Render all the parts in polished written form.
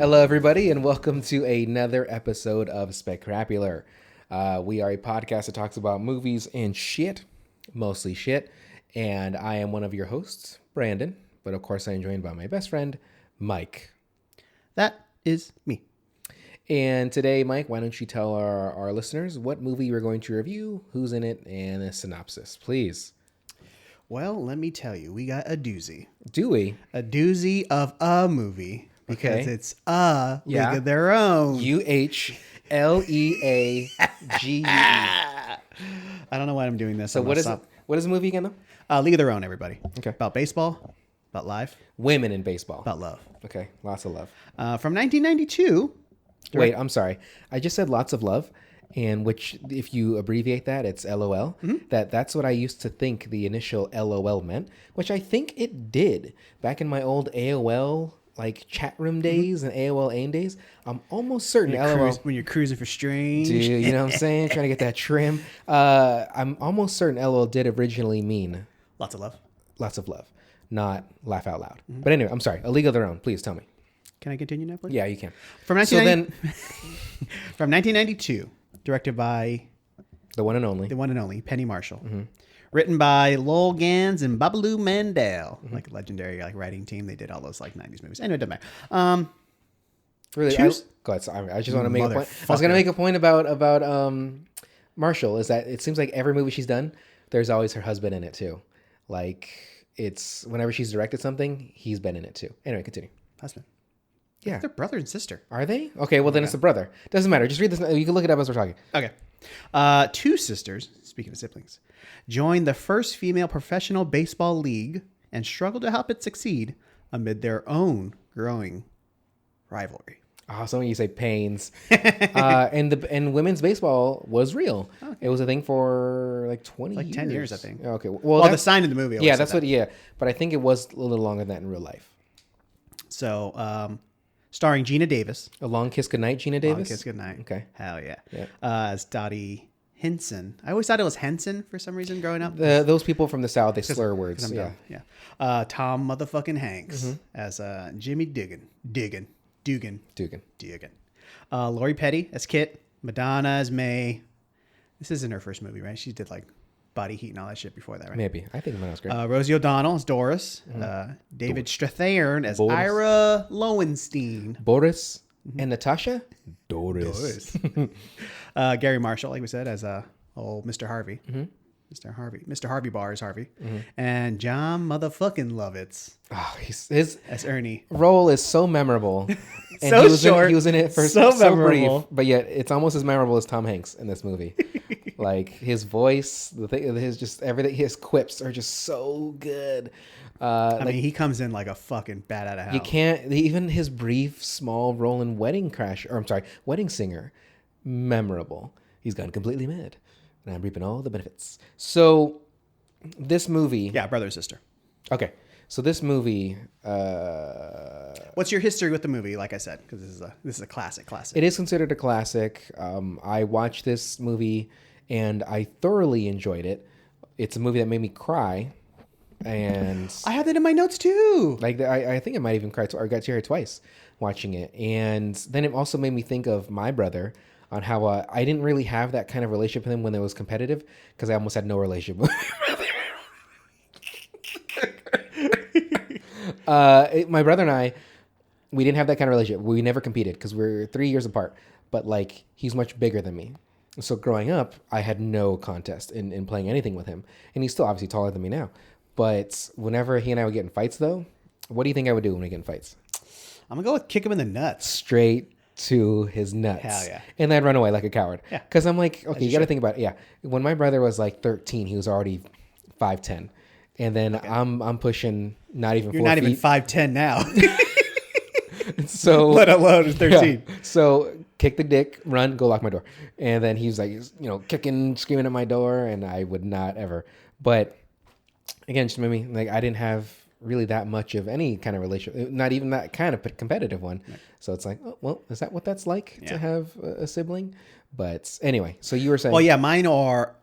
Hello, everybody, and welcome to another episode of Specrapular. We are a podcast that talks about movies and shit, mostly shit, and I am one of your hosts, Brandon, but of course I am joined by my best friend, Mike. That is me. And today, Mike, why don't you tell our listeners what movie we're going to review, who's in it, and a synopsis, please. Well, let me tell you, we got a doozy. Do we? A doozy of a movie. Because it's a League of Their Own. UHLEAGUE. I don't know why I'm doing this. So what is the movie again, though? League of Their Own, everybody. Okay. About baseball, about life. Women in baseball. About love. Okay. Lots of love. From 1992. Wait, I'm sorry. I just said lots of love, and which, if you abbreviate that, it's LOL. Mm-hmm. That's what I used to think the initial LOL meant, which I think it did. Back in my old AOL chat room days and AOL AIM days, I'm almost certain LOL... when you're cruising for strange. Dude, you know what I'm saying? Trying to get that trim. I'm almost certain LOL did originally mean... Lots of love. Lots of love. Not laugh out loud. Mm-hmm. But anyway, I'm sorry. A League of Their Own. Please tell me. Can I continue now, please? Yeah, you can. From 1992, directed by... The one and only. Penny Marshall. Mm-hmm. Written by Lowell Gans and Babalu Mandel. Mm-hmm. Like a legendary writing team. They did all those 90s movies. Anyway, it doesn't matter. Really? Go ahead. Sorry, I just want to make a point. I was going to make a point about Marshall, is that it seems like every movie she's done, there's always her husband in it too. It's whenever she's directed something, he's been in it too. Anyway, continue. Husband. Yeah. They're brother and sister. Are they? Okay, well then it's a brother. Doesn't matter. Just read this. You can look it up as we're talking. Okay. Two sisters, speaking of siblings, joined the first female professional baseball league and struggle to help it succeed amid their own growing rivalry. Oh, so when you say pains. and women's baseball was real. Okay. It was a thing for 20 years. 10 years, I think. Okay. Well, the sign in the movie. Yeah, that's what, yeah. But I think it was a little longer than that in real life. So, starring Gina Davis. A Long Kiss Goodnight, Gina Davis? Long Kiss Goodnight. Okay. Hell yeah. As Dottie Henson. I always thought it was Henson for some reason growing up. Those people from the South, they slur words. Yeah. Tom motherfucking Hanks as Jimmy Dugan. Lori Petty as Kit. Madonna as May. This isn't her first movie, right? She did Body Heat and all that shit before that, right? Maybe. I think Madonna's great. Rosie O'Donnell as Doris. David Strathairn as Ira Lowenstein. Boris and Natasha? Doris. Gary Marshall, like we said, as old Mr. Harvey. Mm-hmm. Mr. Harvey Bar is Harvey. Mm-hmm. And John motherfucking Lovitz. Oh, his as Ernie. Role is so memorable. And so short. He was in it for so brief. But yet it's almost as memorable as Tom Hanks in this movie. His voice, his just everything, his quips are just so good. He comes in like a fucking bat out of hell. You can't, even his brief, small role in Wedding Singer, memorable. He's gone completely mad. And I'm reaping all the benefits. So, this movie... Yeah, brother and sister. Okay. So, this movie... What's your history with the movie, like I said? Because this is a classic. It is considered a classic. I watched this movie, and I thoroughly enjoyed it. It's a movie that made me cry. And... I have that in my notes, too! I think I might even cry, or got teary twice watching it. And then it also made me think of my brother... on how I didn't really have that kind of relationship with him when it was competitive, because I almost had no relationship with him. My brother and I, we didn't have that kind of relationship. We never competed because we're 3 years apart, but he's much bigger than me. So growing up, I had no contest in playing anything with him. And he's still obviously taller than me now. But whenever he and I would get in fights, though, what do you think I would do when we get in fights? I'm going to go with kick him in the nuts. Straight to his nuts. Hell yeah. And I'd run away like a coward. Yeah. Because I'm like, okay, you got to think about it. Yeah. When my brother was 13, he was already 5'10". And then I'm pushing not even 4 feet. You're not even 5'10" now. So let alone 13. Yeah. So kick the dick, run, go lock my door. And then he's kicking, screaming at my door, and I would not ever. But again, just maybe I didn't have really that much of any kind of relationship, not even that kind of competitive one. Right. So it's oh, well, is that what that's like to have a sibling? But anyway, so you were saying... Well, yeah, mine are...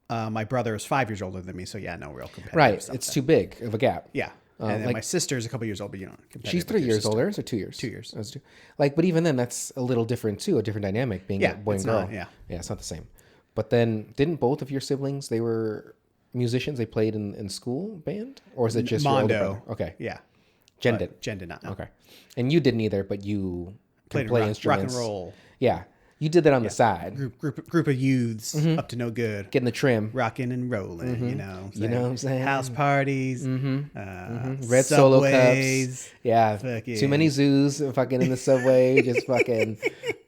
my brother is 5 years older than me, so yeah, no real competitive right. stuff. It's too big of a gap. Yeah. And then like my sister's a couple years old, but she's 3 years older, so 2 years. 2 years. That's two. Like, but even then, that's a little different too. A different dynamic being a boy and girl. Yeah, it's not the same. But then, didn't both of your siblings? They were musicians. They played in school band, or is it just Mondo? Your older brother? Okay, Yeah, Jen did. Jen did not. No. Okay, and you didn't either, but you Played play rock instruments. and roll. Yeah, you did that on the side, Group of youths up to no good, getting the trim. rocking and rolling. You know what I'm saying? House parties, Red Solo subways, cups. Yeah, fucking- too many zoos. Fucking in the subway, just fucking.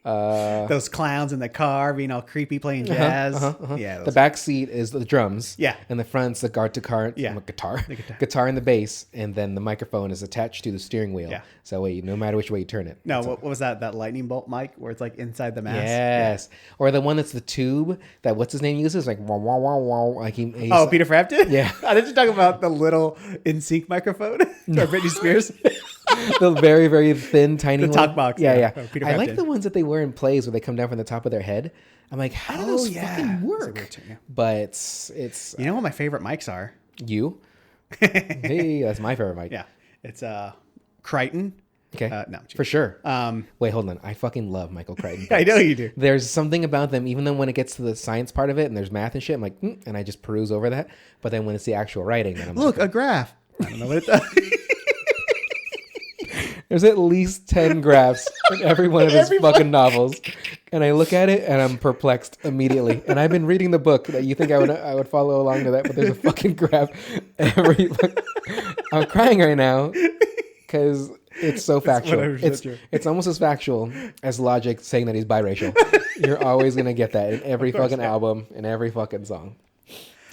Those clowns in the car being all creepy playing jazz. Yeah, The back seat is the drums. Yeah. And the front's the guitar. Yeah. Guitar. The guitar. Guitar and the bass, and then the microphone is attached to the steering wheel. Yeah. So wait, no matter which way you turn it. No, what was that? That lightning bolt mic where it's like inside the mask. Yes. Or the one that's the tube that what's his name uses, like wow wow wow wow. Like he's, Oh, Peter Frampton? Yeah. I thought you talking about the little in-sync microphone or Britney Spears. the very very thin tiny The one. talk box, Yeah, yeah. yeah. Oh, Peter I like Frampton. the ones that they wear in plays where they come down from the top of their head. I'm like, how do those fucking That's a work? weird term, yeah. But it's You know what my favorite mics are? you. Hey, that's my favorite mic. Yeah. It's Crichton. Okay. No, I'm for sure. Um, Wait, hold on. I fucking love Michael Crichton. I know you do. There's something about them, even though when it gets to the science part of it and there's math and shit, I'm like, and I just peruse over that. But then when it's the actual writing, then I'm Look, like, a graph. I don't know what it does. there's at least 10 graphs in every one of his fucking novels. And I look at it and I'm perplexed immediately. And I've been reading the book that you think I would follow along to that, but there's a fucking graph every. I'm crying right now because it's so factual. 100% true. It's almost as factual as Logic saying that he's biracial. You're always gonna get that in every fucking album, in every fucking song.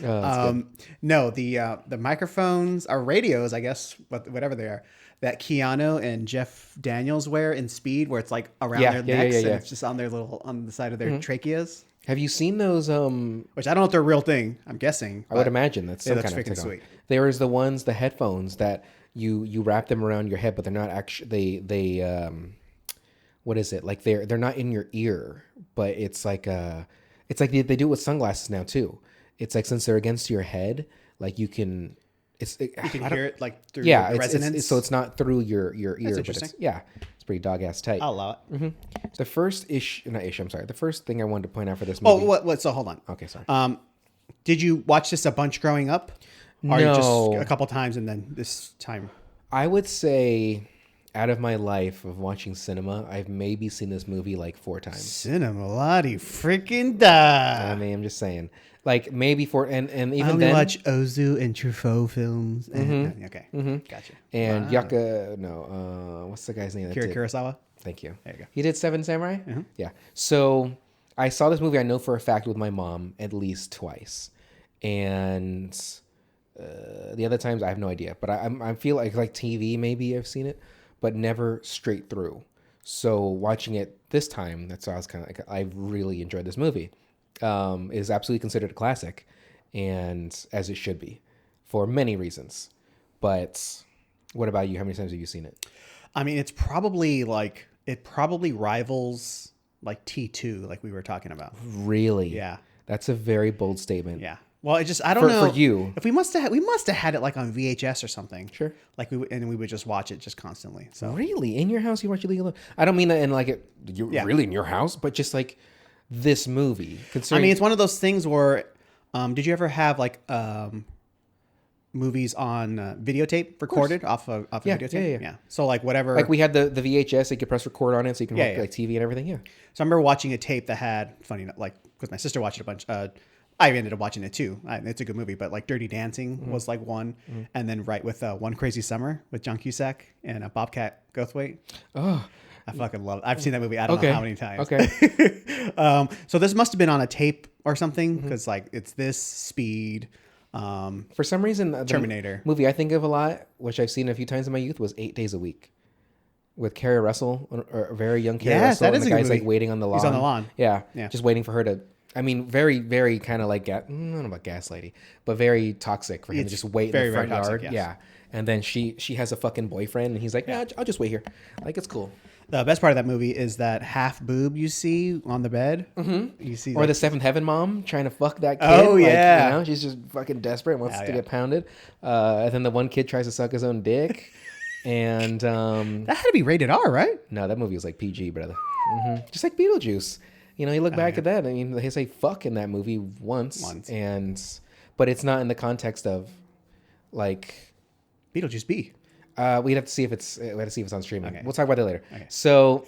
Oh, No, the microphones are radios, I guess, whatever they are, that Keanu and Jeff Daniels wear in Speed, where it's like around their necks and it's just on their on the side of their tracheas. Have you seen those? Which I don't know if they're a real thing. I'm guessing. I would imagine that's some looks kind of freaking technology. sweet. There is the headphones that you wrap them around your head, but they're not actually they what is it, like they're not in your ear, but it's like they do it with sunglasses now too. It's like since they're against your head, like you can hear it like through yeah the resonance. so it's not through your ear. But interesting. it's pretty dog ass tight. I'll allow it. The first the first thing I wanted to point out for this movie. Oh, what? So hold on. Okay, sorry. Did you watch this a bunch growing up? Or No. just a couple times and then this time? I would say, out of my life of watching cinema, I've maybe seen this movie like 4 times. Cinemalati freaking da. I mean, I'm just saying, like maybe 4, and even I only then, watch Ozu and Truffaut films. Okay, gotcha. and Yucca, no, what's the guy's name? that Kira did- Kurosawa. Thank you. There you go. He did Seven Samurai. Yeah. So I saw this movie. I know for a fact with my mom at least twice, and the other times I have no idea. But I feel like TV maybe I've seen it, but never straight through. So watching it this time, that's why I was kind of like I really enjoyed this movie. It is absolutely considered a classic, and as it should be, for many reasons. But what about you? How many times have you seen it? I mean, it probably rivals like T2, like we were talking about. Really? Yeah. That's a very bold statement. Yeah. Well, it just I don't know for you. If we must have had it like on VHS or something. Sure. Like we would just watch it just constantly. So Really? In your house you watch Illegal Love? I don't mean that in like it really in your house, but just like this movie. I mean, it's one of those things where did you ever have like movies on videotape recorded off of videotape? Yeah. So like whatever. like we had the VHS, you could press record on it so you can watch yeah. like TV and everything. Yeah. So I remember watching a tape that had funny like because my sister watched it a bunch. I ended up watching it too. It's a good movie, but like Dirty Dancing was like one, and then right with One Crazy Summer with John Cusack and Bobcat Goldthwait. Oh, I fucking love it. I've seen that movie. I don't know how many times. Okay. So this must have been on a tape or something because like it's this Speed. For some reason, the Terminator. movie I think of a lot, which I've seen a few times in my youth, was 8 Days a Week. With Carrie Russell, or a very young Carrie Yes, Russell, that and is the a good guy's like movie. waiting on the lawn. He's on the lawn. Yeah, Yeah. just waiting for her to. I mean, very, very kind of like I don't know about gaslighty, but very toxic for him to just wait in very, the front very toxic, yard. yes. Yeah, and then she has a fucking boyfriend, and he's like, yeah, I'll just wait here. Like it's cool. The best part of that movie is that half boob you see on the bed. Mm-hmm. You see, or the Seventh Heaven mom trying to fuck that kid. Oh, yeah. You know, she's just fucking desperate and wants to get pounded. And then the one kid tries to suck his own dick. And that had to be rated R, right? no, that movie was like PG, brother. Just like Beetlejuice. You know, you look back at that. I mean, they say fuck in that movie once, but it's not in the context of like Beetlejuice B. We'd have to see if it's on streaming. Okay. We'll talk about that later. Okay. So,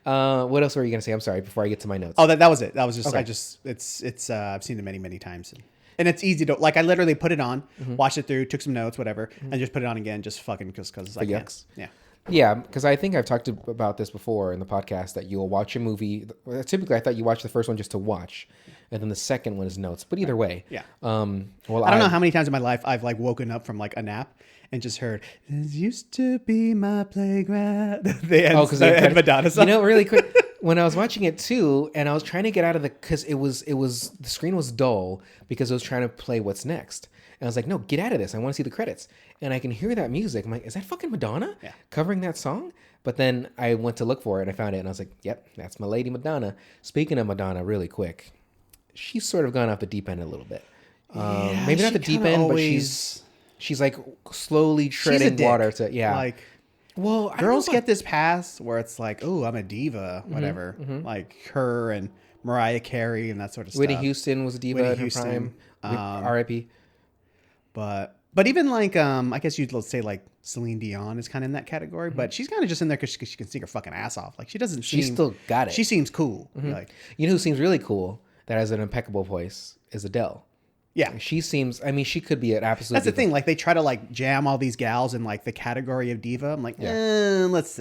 what else were you gonna say? I'm sorry. Before I get to my notes. Oh, that was it. That was just Okay. it's I've seen it many times, and it's easy to like. I literally put it on, watched it through, took some notes, whatever, and just put it on again, just fucking because I can. yucks. Yeah. Yeah, because I think I've talked about this before in the podcast that you'll watch a movie. Typically, I thought you watch the first one just to watch, and then the second one is notes. But either way, Yeah. Well, I don't know how many times in my life I've like woken up from like a nap and just heard "This used to be my playground." because the Madonna song. You know, really quick. When I was watching it too, and I was trying to get out of because it was the screen was dull because it was trying to play what's next. And I was like, no, get out of this. I want to see the credits. And I can hear that music. I'm like, is that fucking Madonna covering that song? But then I went to look for it and I found it. And I was like, yep, that's my lady Madonna. Speaking of Madonna, really quick, she's sort of gone off the deep end a little bit. Maybe not the deep end, but she's like slowly treading water to, Like, well, girls get this pass where it's like, oh, I'm a diva, whatever. Like her and Mariah Carey and that sort of stuff. Whitney Houston was a diva in her prime. R.I.P. But even like I guess you'd let's say like Celine Dion is kind of in that category, but she's kind of just in there because she can sing her fucking ass off. Like she doesn't. She's still got it. She seems cool. Like you know who seems really cool that has an impeccable voice is Adele. yeah, She seems. I mean, she could be an absolute. that's the diva. thing. Like they try to like jam all these gals in like the category of diva. I'm like, let's.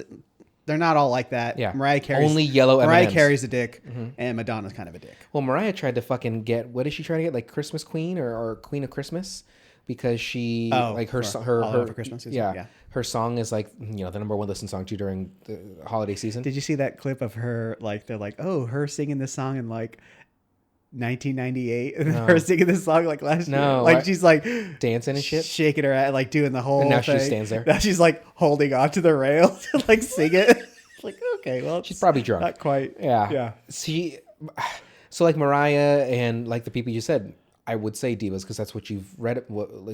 They're not all like that. Yeah, Mariah Carey's only yellow. Mariah M&Ms. Carey's a dick, and Madonna's kind of a dick. Well, Mariah tried to fucking get. What did she try to get? Like Christmas Queen or Queen of Christmas, because she like her All Over Christmas. Yeah, her song is like the number one listened song to during the holiday season. Did you see that clip of her? Like they're like, oh, her singing this song in like 1998, and her singing this song like last year. Like she's like dancing and shit, shaking her ass, like doing the whole. And now thing. she stands there. Now she's like holding onto the rail to like sing it. Like okay, well, she's probably drunk. Not quite. Yeah. So like Mariah and like the people you said, I would say divas because that's what you've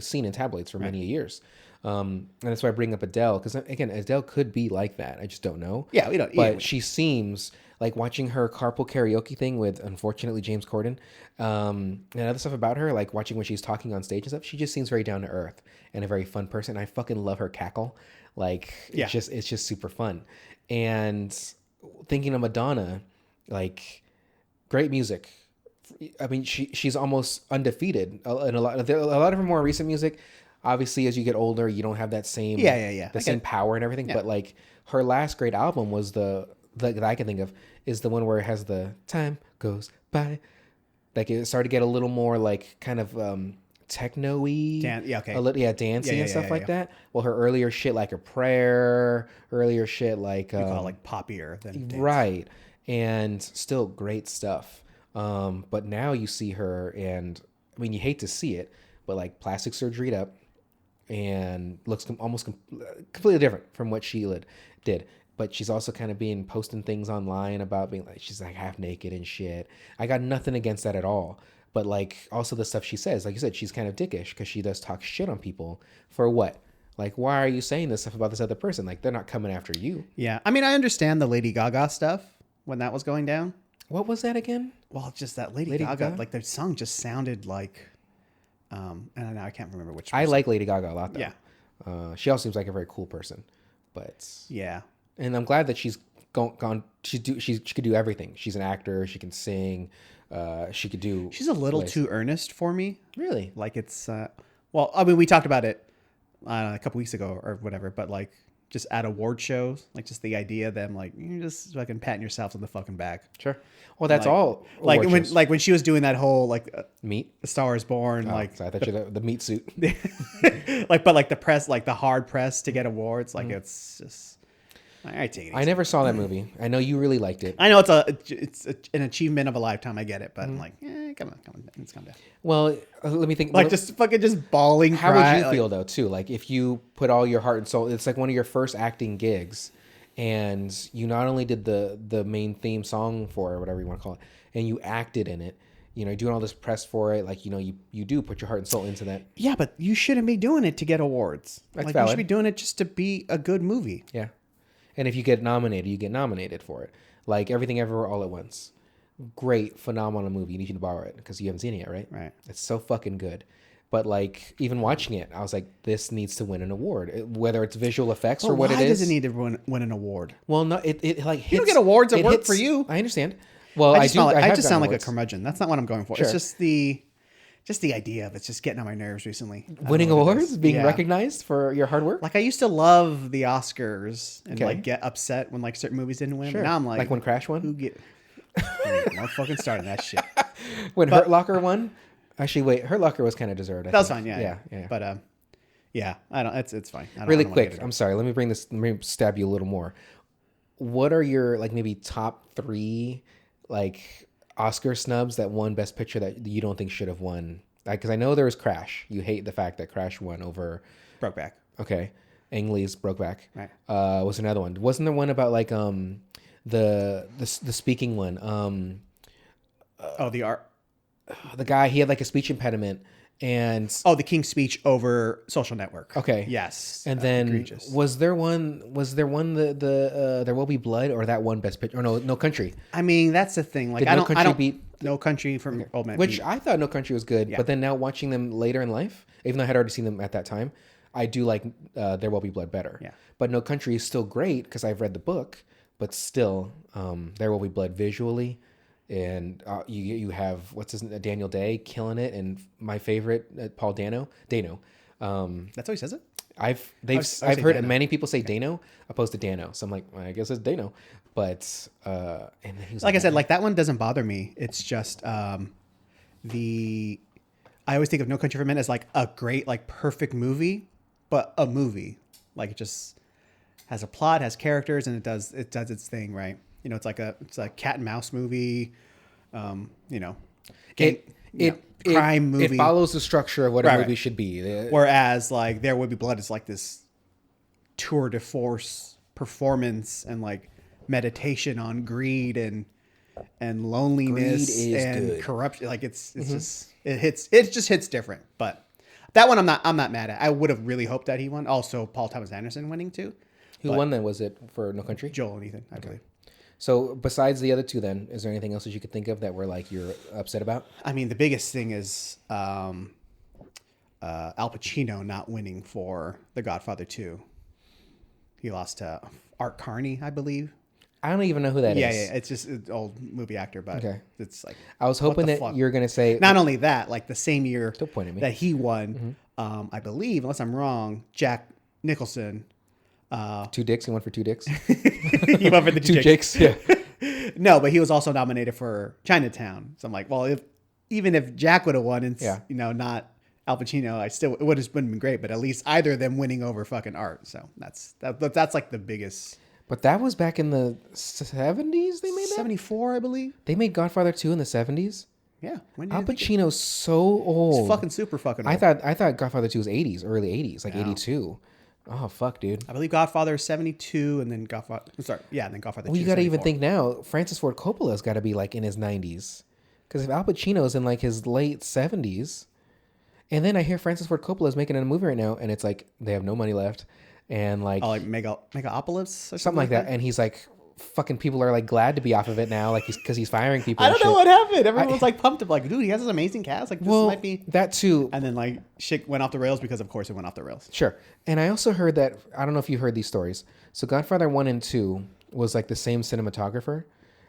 seen in tabloids for many years. And that's why I bring up Adele because again, Adele could be like that. I just don't know. Yeah, we don't. But she seems like watching her carpool karaoke thing with, unfortunately, James Corden, and other stuff about her, like watching when she's talking on stage and stuff. She just seems very down to earth and a very fun person. I fucking love her cackle. Like it's just super fun. And thinking of Madonna, like great music. I mean, she's almost undefeated in a lot of her more recent music. Obviously, as you get older, you don't have that same the same power and everything. Yeah. But like her last great album was that I can think of is the one where it has the time goes by. Like it started to get a little more like kind of techno-y. Dancing and stuff like that. Well, her earlier shit like A Prayer, earlier shit like you call it like poppier than dance. Right, and still great stuff. But now you see her, and I mean, you hate to see it, but like plastic surgery up, and looks almost completely different from what Sheila did. But she's also kind of posting things online about being like she's like half naked and shit. I got nothing against that at all. But like also the stuff she says, like you said, she's kind of dickish because she does talk shit on people for what? Like, why are you saying this stuff about this other person? Like, they're not coming after you. Yeah, I mean, I understand the Lady Gaga stuff when that was going down. What was that again? Well, just that Lady Gaga, like their song just sounded like, and I can't remember which. I like Lady Gaga a lot, though. Yeah, she also seems like a very cool person, but yeah, and I'm glad that she's gone. She could do everything. She's an actor. She can sing. She could do. She's a little too earnest for me. Really? Like it's. Well, I mean, we talked about it a couple weeks ago or whatever, but like. Just at award shows, like just the idea of them, like you're just fucking patting yourself on the fucking back. Sure. Well, that's all. Like when she was doing that whole like meat, A Star Is Born, like so I thought you the meat suit. but like the press, like the hard press to get awards, like it's just. I take it easy. I never saw that movie. I know you really liked it. I know it's an achievement of a lifetime. I get it, but I'm like, come on, let's calm down. Well, let me think. Like just bawling. How would you feel though, too? Like if you put all your heart and soul, it's like one of your first acting gigs, and you not only did the main theme song for it, or whatever you want to call it, and you acted in it. You know, you're doing all this press for it. Like, you know, you do put your heart and soul into that. Yeah, but you shouldn't be doing it to get awards. That's like valid. You should be doing it just to be a good movie. Yeah. And if you get nominated, you get nominated for it. Like Everything Everywhere All at Once. Great, phenomenal movie. You need to borrow it because you haven't seen it yet, right? Right. It's so fucking good. But like, even watching it, I was like, this needs to win an award, whether it's visual effects or what it is. Why does it need to win an award? Well, no, it like hits, You don't get awards at work for you. I understand. Well, I I just have sound like awards. a curmudgeon. That's not what I'm going for. Sure. It's just the idea of it's just getting on my nerves recently. Winning awards, being Yeah. recognized for your hard work. Like I used to love the Oscars and Okay. like get upset when like certain movies didn't win. Sure. Now I'm like when Crash won, who get no fucking starting that shit. when Hurt Locker won. Actually, wait, Hurt Locker was kind of deserved. That was fine. Yeah. But yeah, I don't. It's fine. I don't, Really I don't wanna quick, get it. I'm sorry. Let me stab you a little more. What are your like maybe top 3 like Oscar snubs that won Best Picture that you don't think should have won? Because I know there was Crash. You hate the fact that Crash won over. Brokeback. Okay, Ang Lee's Brokeback. Right. Was another one? Wasn't there one about like the speaking one? The art. The guy, he had like a speech impediment, and Oh, the King's Speech over Social Network. okay, Yes. and then egregious. was there one the There Will Be Blood, or that one Best Picture, or No Country? I mean, that's the thing. Like Did I No don't. Country beat? No Country from Old Man. Which beat. I thought No Country was good, but then now watching them later in life, even though I had already seen them at that time, I do like There Will Be Blood better. Yeah. But No Country is still great because I've read the book, but still, There Will Be Blood visually, and you have Daniel Day killing it, and my favorite Paul Dano. That's how he says it. I've say heard Dano. many people say Dano opposed to Dano, so I'm like, well, I guess it's Dano. But and then he was Like I said, like that one doesn't bother me. It's just I always think of No Country for Men as like a great, like perfect movie, but a movie. Like it just has a plot, has characters, and it does its thing, right? You know, it's a cat and mouse movie. You know, crime movie. It follows the structure of what a Right, movie right. should be. Whereas like There Would Be Blood is like this tour de force performance and like meditation on greed and loneliness Greed is and good. corruption. Like it's just it just hits different. But that one I'm not mad at. I would have really hoped that he won. Also Paul Thomas Anderson winning too. Who won then? Was it for No Country? Joel and Ethan, I believe. So besides the other two, then is there anything else that you could think of that were like you're upset about? I mean, the biggest thing is Al Pacino not winning for The Godfather 2. He lost to Art Carney, I believe. I don't even know who that is. Yeah, it's just an old movie actor, but Okay. it's like I was hoping the that fuck? you're gonna say not only that, like the same year Don't point at me. that he won, I believe, unless I'm wrong, Jack Nicholson. 2 dicks. He won for 2 dicks. He went for the 2 Jakes. Jakes. Yeah. No, but he was also nominated for Chinatown. So I'm like, well, even if Jack would have won, and Yeah. you know, not Al Pacino, it would have been great. But at least either of them winning over fucking Art. So that's like the biggest. But that was back in the 70s. They made that. 74, I believe. They made Godfather 2 in the 70s. Yeah, when did Al you think it- Pacino's so old. He's fucking super fucking old. I thought Godfather 2 was 80s, early 80s, like 82. Oh fuck, dude. I believe Godfather is 72, and then Godfather. And then Godfather. Well, 2 you got to even 74. think now. Francis Ford Coppola's got to be like in his 90s, because if Al Pacino's in like his late 70s, and then I hear Francis Ford Coppola's making a movie right now, and it's like they have no money left, and like Oh, like Megaopolis or something like that, and he's like, fucking people are like glad to be off of it now, like because he's firing people. I and don't know shit. what happened. Everyone was like pumped up, like, dude, he has this amazing cast. Like, this might be. that too. And then like shit went off the rails because of course it went off the rails. Sure. And I also heard that, I don't know if you heard these stories. So Godfather 1 and 2 was like the same cinematographer,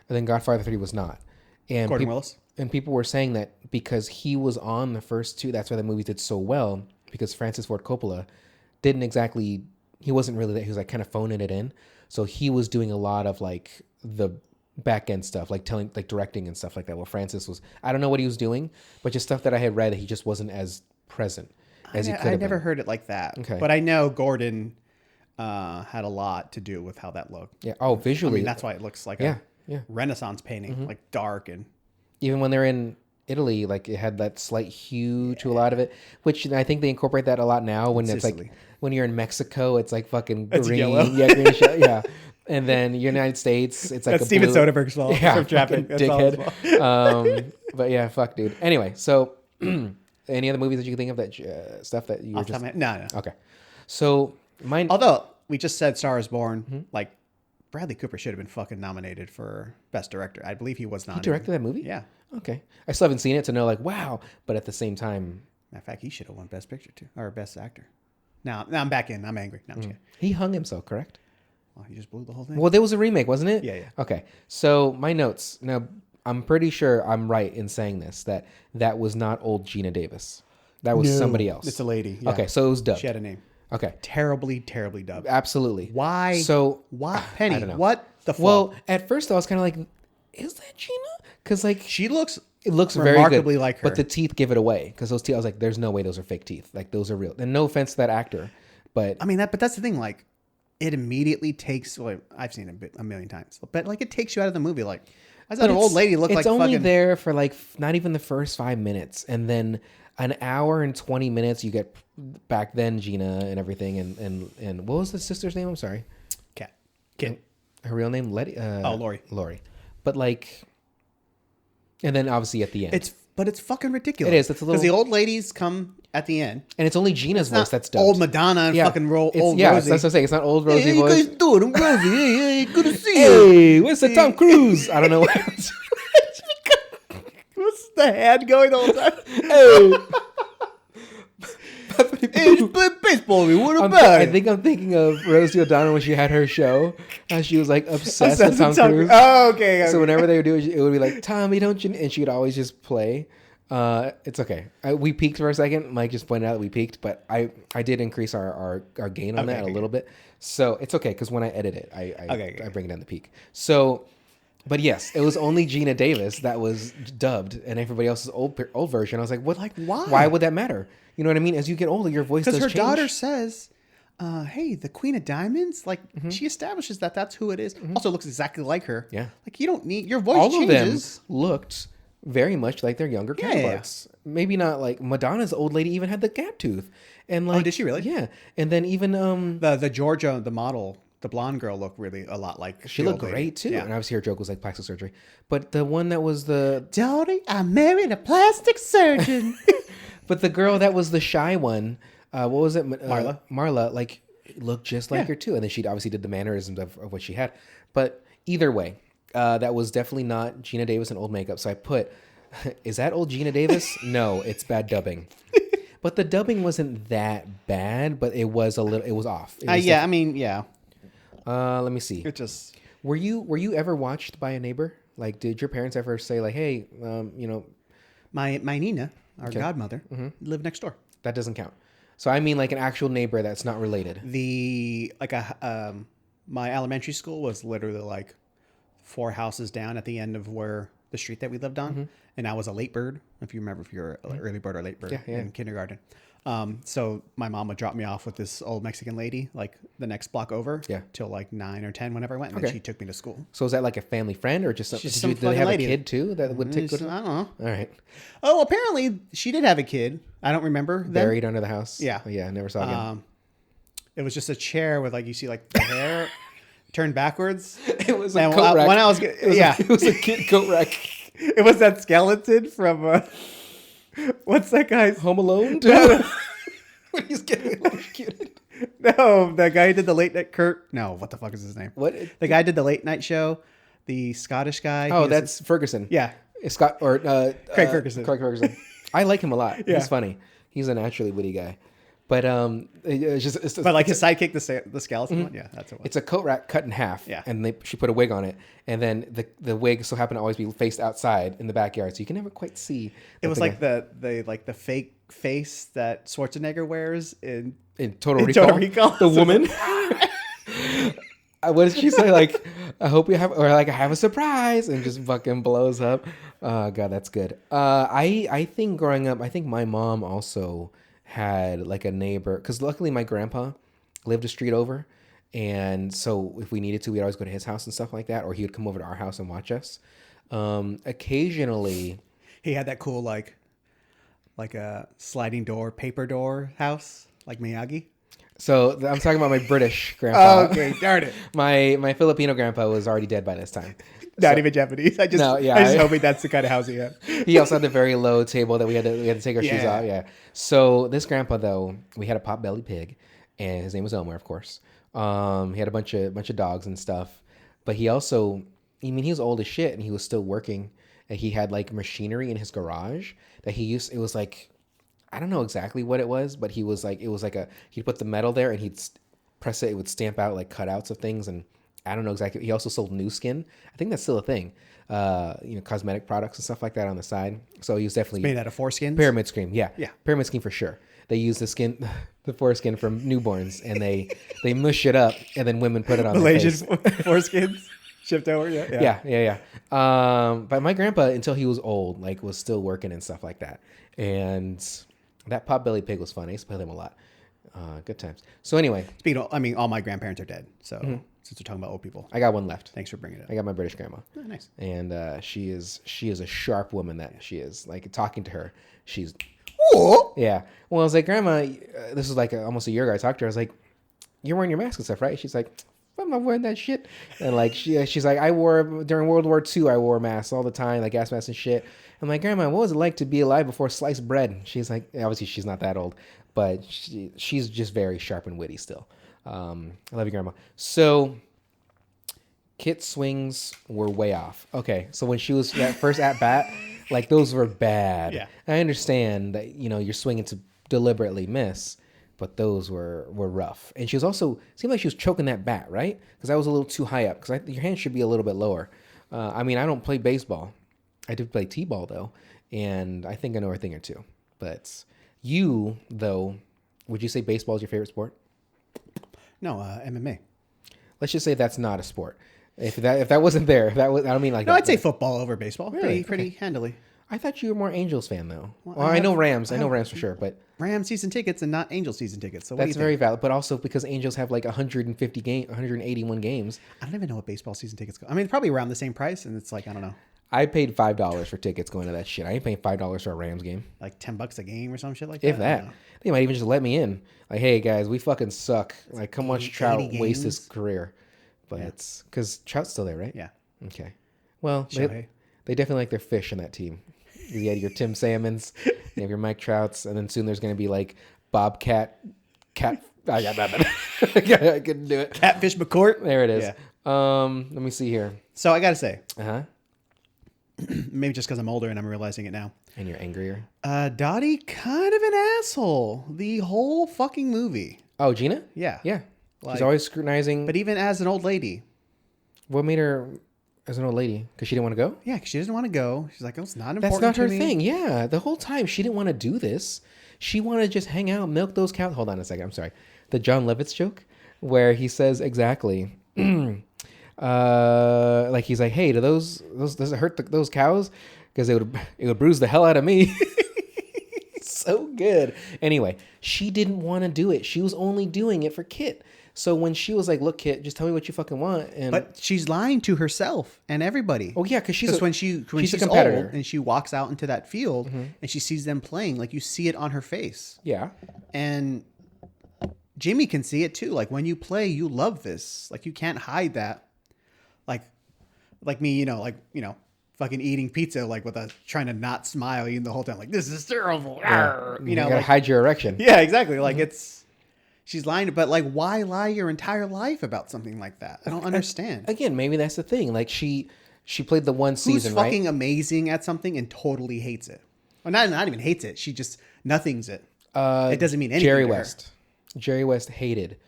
and then Godfather 3 was not. And Gordon Willis. And people were saying that because he was on the first two, that's why the movie did so well, because Francis Ford Coppola he wasn't really that, he was like kind of phoning it in. So he was doing a lot of like the back end stuff, like directing and stuff like that. Well, Francis was, I don't know what he was doing, but just stuff that I had read that he just wasn't as present as he could have I never been. heard it like that. Okay. But I know Gordon had a lot to do with how that looked. Yeah. Oh, I visually. mean, that's why it looks like Yeah, a yeah. Renaissance painting, like dark and. Even when they're in Italy, like it had that slight hue to a lot of it, which I think they incorporate that a lot now when it's Sicily. like when you're in Mexico, it's like fucking It's green. yellow. Yeah, green shit. Yeah. And then United States, it's like That's a Steven blue, Soderbergh's fault. yeah, From traffic. fucking That's all his dickhead. fault. But yeah, fuck, dude. Anyway, so any other movies that you can think of that stuff that you were Off the top just of my- no. okay? So mine. Although we just said Star is Born, like Bradley Cooper should have been fucking nominated for Best Director. I believe he was He nominated. directed that movie. Yeah. Okay. I still haven't seen it to know like wow, but at the same time, Matter of fact, he should have won Best Picture too, or Best Actor. Now I'm back in. I'm angry. No, I'm just kidding. he hung himself. Correct. Well, he just blew the whole thing. Well, there was a remake, wasn't it? Yeah, yeah. Okay. So my notes. Now, I'm pretty sure I'm right in saying this that was not old Gina Davis. That was somebody else. It's a lady. Yeah. Okay, so it was dubbed. She had a name. Okay. Terribly dubbed. Absolutely. Why? So Why, I Penny? don't know. What the fuck? Well, at first I was kind of like, is that Gina? Because like she looks. it looks very remarkably good, like her. but the teeth give it away. Because those teeth, I was like, there's no way those are fake teeth. Like those are real. And no offense to that actor, but I mean but that's the thing. Like, it immediately takes. Well, I've seen it a million times, but like it takes you out of the movie. Like, I said, an old lady look like it's only fucking. there for like not even the first 5 minutes, and then an hour and 20 minutes you get back then Gina and everything, and what was the sister's name? I'm sorry, Kid. her real name Letty. Lori. Lori, but like, and then obviously at the end, It's fucking ridiculous. It is. It's a little because the old ladies come at the end. and it's only Gina's voice that's dubbed. Old Madonna and fucking old Rosie. That's what I'm saying. It's not old Rosie Hey, you voice. guys doing? I'm Rosie. Hey, good to see you. Hey, where's the Tom Cruise? I don't know. What's the hand going all the time? Hey. Hey, just play baseball with me. What about I it? think I'm thinking of Rosie O'Donnell when she had her show. How she was like obsessed with Tom Cruise. Oh, okay. So whenever they would do it, it would be like, Tommy, don't you? And she would always just play. It's okay. We peaked for a second. Mike just pointed out that we peaked, but I did increase our gain on that a little bit. So it's okay because when I edit it, I bring it down the peak. So, but yes, it was only Gina Davis that was dubbed, and everybody else's old version. I was like, what? Like, why? Why would that matter? You know what I mean? As you get older, your voice does Because her change. daughter says, hey, the Queen of Diamonds, like, she establishes that that's who it is. Also looks exactly like her. Yeah. Like, you don't need, your voice All changes. of them looked very much like their younger counterparts. Maybe not like Madonna's old lady even had the gap tooth. And like, did she really? Yeah. And then even The Georgia, the model, the blonde girl looked really a lot like she the looked old lady. great too. Yeah. And obviously her joke was like plastic surgery. But the one that was the Daddy, I married a plastic surgeon. but the girl that was the shy one, what was it? Marla. Marla, like looked just like her too. And then she obviously did the mannerisms of what she had. But either way, that was definitely not Gina Davis in old makeup. So I put, is that old Gina Davis? No, it's bad dubbing. But the dubbing wasn't that bad, but it was off. It was yeah, I mean, yeah. let me see. It just... Were you ever watched by a neighbor? Like, did your parents ever say like, hey, My Nina, our godmother, lived next door. that doesn't count. So I mean like an actual neighbor that's not related. My elementary school was literally like 4 houses down at the end of where the street that we lived on, and I was a late bird. If you remember, if you're an early bird or late bird in kindergarten. So my mom would drop me off with this old Mexican lady, like the next block over, till like 9 or 10 whenever I went, and then she took me to school. So is that like a family friend or just some did they have lady. a kid too that would take good? I don't know. All right, Oh, apparently she did have a kid. I don't remember. Then. buried under the house. Yeah. Oh, yeah. Never saw again. It was just a chair with like you see like the hair turned backwards. It was a And coat rack. when I was it was a kid coat rack. It was that skeleton from what's that guy's Home Alone. Dude. When he's getting electrocuted. No, the guy who did the late night No, what the fuck is his name? What? The guy who did the late night show, the Scottish guy. Oh, that's Ferguson. yeah. Scott or Craig Ferguson. Craig Ferguson. I like him a lot. He's funny. He's a naturally witty guy. But But like his sidekick, the skeleton one, yeah, that's what it was. it's a coat rack cut in half. Yeah. And she put a wig on it, and then the wig so happened to always be faced outside in the backyard, so you can never quite see. It was like the fake face that Schwarzenegger wears in Total Recall. Total Recall. The woman. What did she say? Like, I hope you have, or like, I have a surprise, and just fucking blows up. Oh god, that's good. I think growing up, I think my mom also had like a neighbor, because luckily my grandpa lived a street over, and so if we needed to, we'd always go to his house and stuff like that, or he would come over to our house and watch us. Occasionally, he had that cool like a sliding door, paper door house, like Miyagi. So I'm talking about my British grandpa. Oh, okay, darn it. My Filipino grandpa was already dead by this time. Not even Japanese. I just hoping that's the kind of house he had. He also had the very low table that we had to take our shoes off. Yeah. So this grandpa though, we had a pot-bellied pig, and his name was Elmer, of course. He had a bunch of dogs and stuff, but he also, I mean, he was old as shit, and he was still working. And he had like machinery in his garage that he used. It was like, I don't know exactly what it was, but it was like he'd put the metal there and he'd press it. It would stamp out like cutouts of things, and I don't know exactly. He also sold new skin. I think that's still a thing. Cosmetic products and stuff like that on the side. So he was definitely made out of foreskins. Pyramid scheme, yeah, yeah, pyramid scheme for sure. They use the skin, the foreskin from newborns, and they mush it up, and then women put it on Malaysian their face. foreskins shipped over. Yeah. But my grandpa, until he was old, like was still working and stuff like that. And that pot-bellied pig was fun. I used to play them a lot. Good times. So anyway, speaking of, I mean, all my grandparents are dead. So since we're talking about old people, I got one left. Thanks for bringing it up. I got my British grandma. Oh, nice. And she is a sharp woman. That she is. Like talking to her, she's. Ooh. Yeah. Well, I was like, Grandma, this was like almost a year ago. I talked to her. I was like, you're wearing your mask and stuff, right? She's like, I'm not wearing that shit. And like she's like, I wore during World War II, I wore masks all the time, like gas masks and shit. I'm like, Grandma, what was it like to be alive before sliced bread? She's like, obviously she's not that old, but she's just very sharp and witty still. I love you, Grandma. So Kit swings were way off. Okay, so when she was that first at bat, like those were bad. Yeah. I understand that you're swinging to deliberately miss, but those were rough. And she was also seemed like she was choking that bat, right? Because that was a little too high up. Because your hand should be a little bit lower. I mean, I don't play baseball. I do play t-ball though, and I think I know a thing or two. But you though, would you say baseball is your favorite sport? No, MMA. Let's just say that's not a sport. If that wasn't there, I don't mean like. No, that, I'd say football over baseball. Really? Pretty handily. I thought you were more Angels fan though. Well, I know Rams. I know Rams for sure, but Rams season tickets and not Angels season tickets. So that's very valid. But also because Angels have like 181 games. I don't even know what baseball season tickets go. I mean, probably around the same price, and it's like I don't know. I paid $5 for tickets going to that shit. I ain't paying $5 for a Rams game. Like $10 a game or some shit like that. If that, they might even just let me in. Like, hey guys, we fucking suck. Like, come watch Trout waste his career. But it's because Trout's still there, right? Yeah. Okay. Well, they definitely like their fish in that team. You had your Tim Salmons, you have your Mike Trouts, and then soon there's going to be like Bobcat, I got nothing. I couldn't do it. Catfish McCourt. There it is. Yeah. Let me see here. So I got to say, maybe just because I'm older and I'm realizing it now. And you're angrier. Dottie, kind of an asshole. The whole fucking movie. Oh, Gina? Yeah. Yeah. She's always scrutinizing. But even as an old lady. What made her as an old lady? Because she didn't want to go? Yeah, because she doesn't want to go. She's like, oh, it's not important. That's not her thing. Yeah. The whole time she didn't want to do this. She wanted to just hang out, milk those cows. Hold on a second. I'm sorry. The John Lovitz joke where he says exactly, like he's like, hey, does it hurt those cows? Because it would bruise the hell out of me. So good. Anyway, she didn't want to do it. She was only doing it for Kit. So when she was like, look, Kit, just tell me what you fucking want. But she's lying to herself and everybody. Oh, yeah, because when she's a competitor old and she walks out into that field and she sees them playing, like you see it on her face. Yeah. And Jimmy can see it too. Like when you play, you love this. Like you can't hide that. Like me, fucking eating pizza, like trying to not smile even the whole time. Like, this is terrible. Yeah. You gotta hide your erection. Yeah, exactly. Like she's lying, but like, why lie your entire life about something like that? I don't understand. Again, maybe that's the thing. Like she played the one season, Who's fucking amazing at something and totally hates it. Well, not even hates it. She just nothings it. It doesn't mean anything. Jerry West hated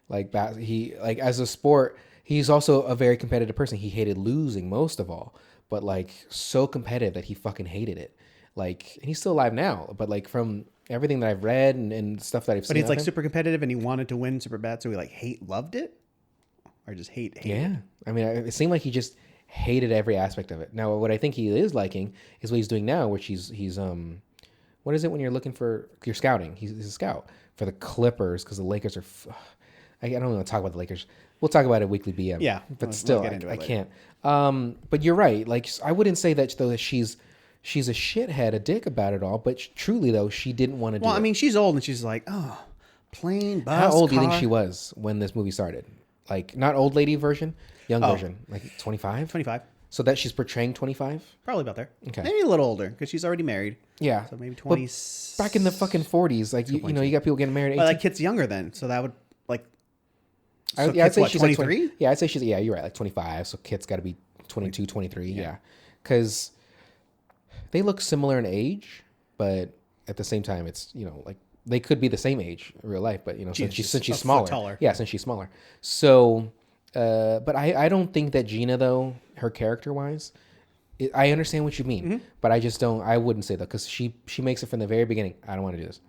as a sport. He's also a very competitive person. He hated losing most of all, but like so competitive that he fucking hated it. Like, and he's still alive now, but like from everything that I've read and stuff that I've seen. But he's like super competitive and he wanted to win super bad. So he like loved it or just hate Yeah. it. I mean, it seemed like he just hated every aspect of it. Now, what I think he is liking is what he's doing now, which he's what is it when you're looking for, you're scouting. He's a scout for the Clippers because the Lakers are, I don't want to talk about the Lakers. We'll talk about it weekly BM. Yeah. But still, I can't. But you're right. Like, I wouldn't say that though that she's a shithead, a dick about it all. But truly though, she didn't want to do it. Well, I mean, she's old and she's like, oh, Plane, bus, How old do you car. think she was when this movie started? Like, not old lady version, young version, like 25. 25. So that she's portraying 25. Probably about there. Okay. Maybe a little older because she's already married. Yeah. So maybe But 20. back in the fucking 40s, like you know, you got people getting married at 18. But that kid's younger then, so that would like. So I'd say what, she's 23? Like yeah, I'd say she's you're right, like 25. So Kit's got to be 22, 23. Yeah, because they look similar in age, but at the same time, it's like they could be the same age in real life, but since she's a foot smaller, taller. yeah, since she's smaller. So, but I don't think that Gina though, her character wise. I understand what you mean, but I just don't. I wouldn't say that because she makes it from the very beginning. I don't want to do this.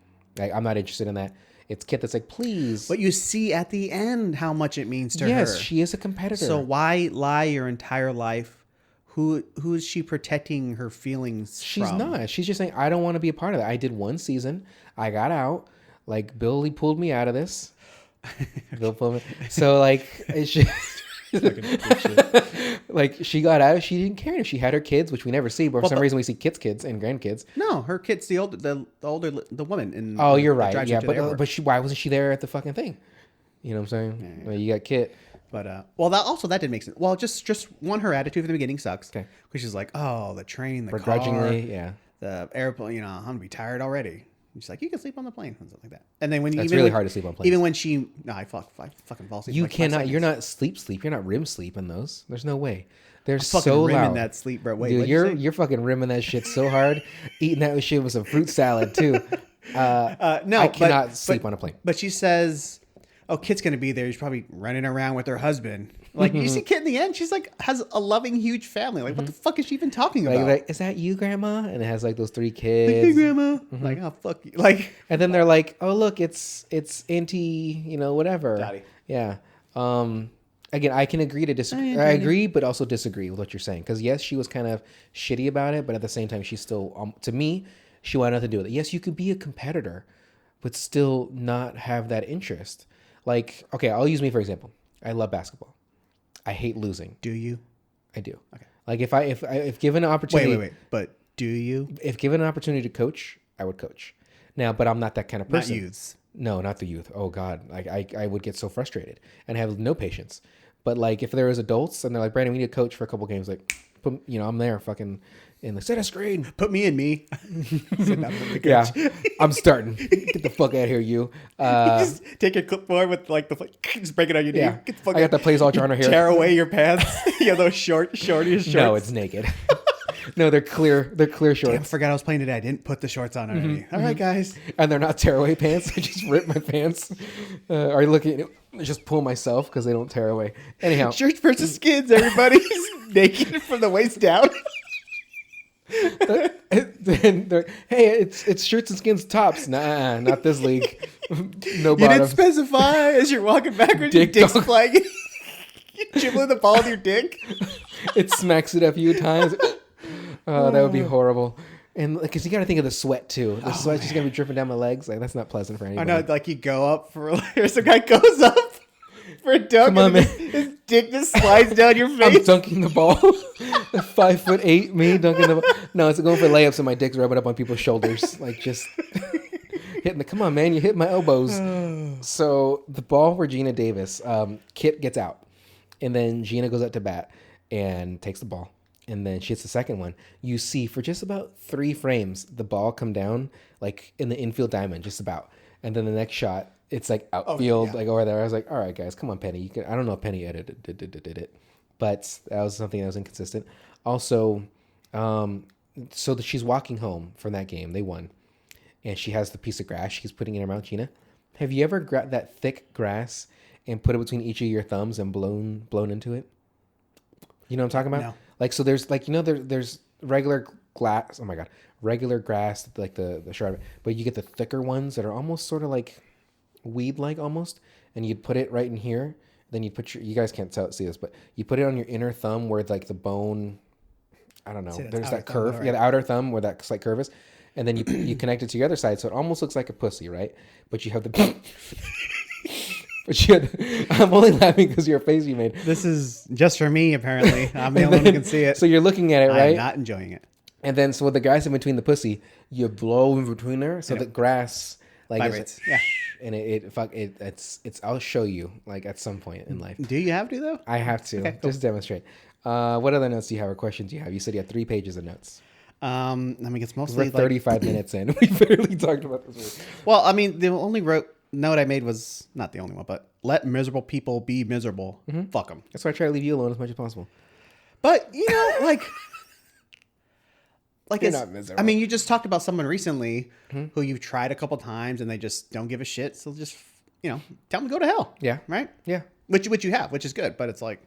I'm not interested in that. It's Kit that's like, please. But you see at the end how much it means to her. Yes, she is a competitor. So why lie your entire life? Who is she protecting her feelings She's from? not. She's just saying, I don't want to be a part of that. I did one season. I got out. Like, Billy pulled me out of this. Bill pulled me. So, like, it's just... like she got out, she didn't care. She had her kids, which we never see, but for some reason we see Kit's kids and grandkids. No, her kid's the woman in. Oh, you're right. Yeah, but why wasn't she there at the fucking thing? You know what I'm saying? Well, you got Kit. But that didn't make sense. Well, just her attitude from the beginning sucks. Okay, because she's like, oh, the train, the begrudgingly, car, yeah, the airplane. I'm gonna be tired already. She's like, you can sleep on the plane and stuff like that. And then it's really hard to sleep on planes. Even when I fucking fall asleep. You like cannot. You're not sleep. You're not rim sleep in those. There's no way. They're I'm so fucking rimming loud. that sleep, bro. Wait, dude, you're fucking rimming that shit so hard. Eating that shit with some fruit salad too. No, I cannot sleep on a plane. But she says, "Oh, Kit's gonna be there. He's probably running around with her husband." Like you see Kit in the end, she's like has a loving, huge family. Like what the fuck is she even talking about? Like, is that you, Grandma? And it has like those 3 kids. Like, hey, Grandma. Like, oh fuck you. Like, and then they're like, oh look, it's Auntie, whatever. Daddy. Yeah. Again, I can agree to disagree. I agree, but also disagree with what you're saying. Because yes, she was kind of shitty about it, but at the same time, she's still to me, she wanted nothing to do with it. Yes, you could be a competitor, but still not have that interest. Like, okay, I'll use me for example. I love basketball. I hate losing. Do you? I do. Okay. Like if given an opportunity. Wait. But do you? If given an opportunity to coach, I would coach. Now, but I'm not that kind of person. Not youths. No, not the youth. Oh God, like I would get so frustrated and have no patience. But like if there was adults and they're like, Brandon, we need to coach for a couple games. Like, I'm there, fucking, in the set a screen. Put me in me. Yeah, I'm starting. Get the fuck out of here, you. Just take your clipboard with like just break it on your knee. Yeah, I got the plays all drawn here. Tear away your pants. You have those shorty shorts. No, it's naked. No, they're clear. They're clear shorts. Damn, I forgot I was playing today. I didn't put the shorts on already. All right, guys. And they're not tearaway pants. I just rip my pants. Are you looking? I just pull myself because they don't tear away. Anyhow, shirts versus skins. Everybody's naked from the waist down. Hey, it's shirts and skins tops. Nah, not this league. No bottom. You didn't specify as you're walking backwards. Your dick's flying. You dribbling the ball with your dick. It smacks it a few times. Oh, that would be horrible. And because you got to think of the sweat too. The sweat's just gonna be dripping down my legs. Like that's not pleasant for anybody. I know. Like you go up for some guy goes up for a dunk. Come on, man. His dick just slides down your face. I'm dunking the ball. 5'8", me dunking the ball. No, it's going for layups and my dick's rubbing up on people's shoulders. Like just hitting the. Come on, man. You hit my elbows. So the ball for Gina Davis. Kit gets out, and then Gina goes up to bat and takes the ball. And then she hits the second one. You see for just about 3 frames, the ball come down like in the infield diamond, just about. And then the next shot, it's like outfield, like over there. I was like, all right, guys, come on, Penny. You can. I don't know if Penny edited it, but that was something that was inconsistent. Also, so that she's walking home from that game, they won, and she has the piece of grass she's putting in her mouth. Gina, have you ever grabbed that thick grass and put it between each of your thumbs and blown into it? You know what I'm talking about? No. Like, so there's like, there's regular glass. Oh my God. Regular grass, like the short, but you get the thicker ones that are almost sort of like weed-like almost. And you'd put it right in here. Then you put you guys can't see this, but you put it on your inner thumb where like the bone, I don't know. There's that curve. Right. Yeah. The outer thumb where that slight curve is. And then you connect it to the other side. So it almost looks like a pussy, right? But you have the, I'm only laughing because of your face you made. This is just for me, apparently. I'm the only one who can see it. So you're looking at it, right? I'm not enjoying it. And then, so with the grass in between the pussy, you blow in between there, so the grass like vibrates. Yeah. and it's. I'll show you like at some point in life. Do you have to though? I have to just demonstrate. What other notes do you have or questions do you have? You said you had 3 pages of notes. I mean, it's mostly We're 35 minutes in. We barely talked about this movie. Well, I mean, the only note I made was not the only one, but let miserable people be miserable. Fuck them. That's why I try to leave you alone as much as possible. But like You're not miserable. I mean, you just talked about someone recently who you've tried a couple times and they just don't give a shit. So just tell them to go to hell. Yeah. Right. Yeah. Which you have, which is good. But it's like,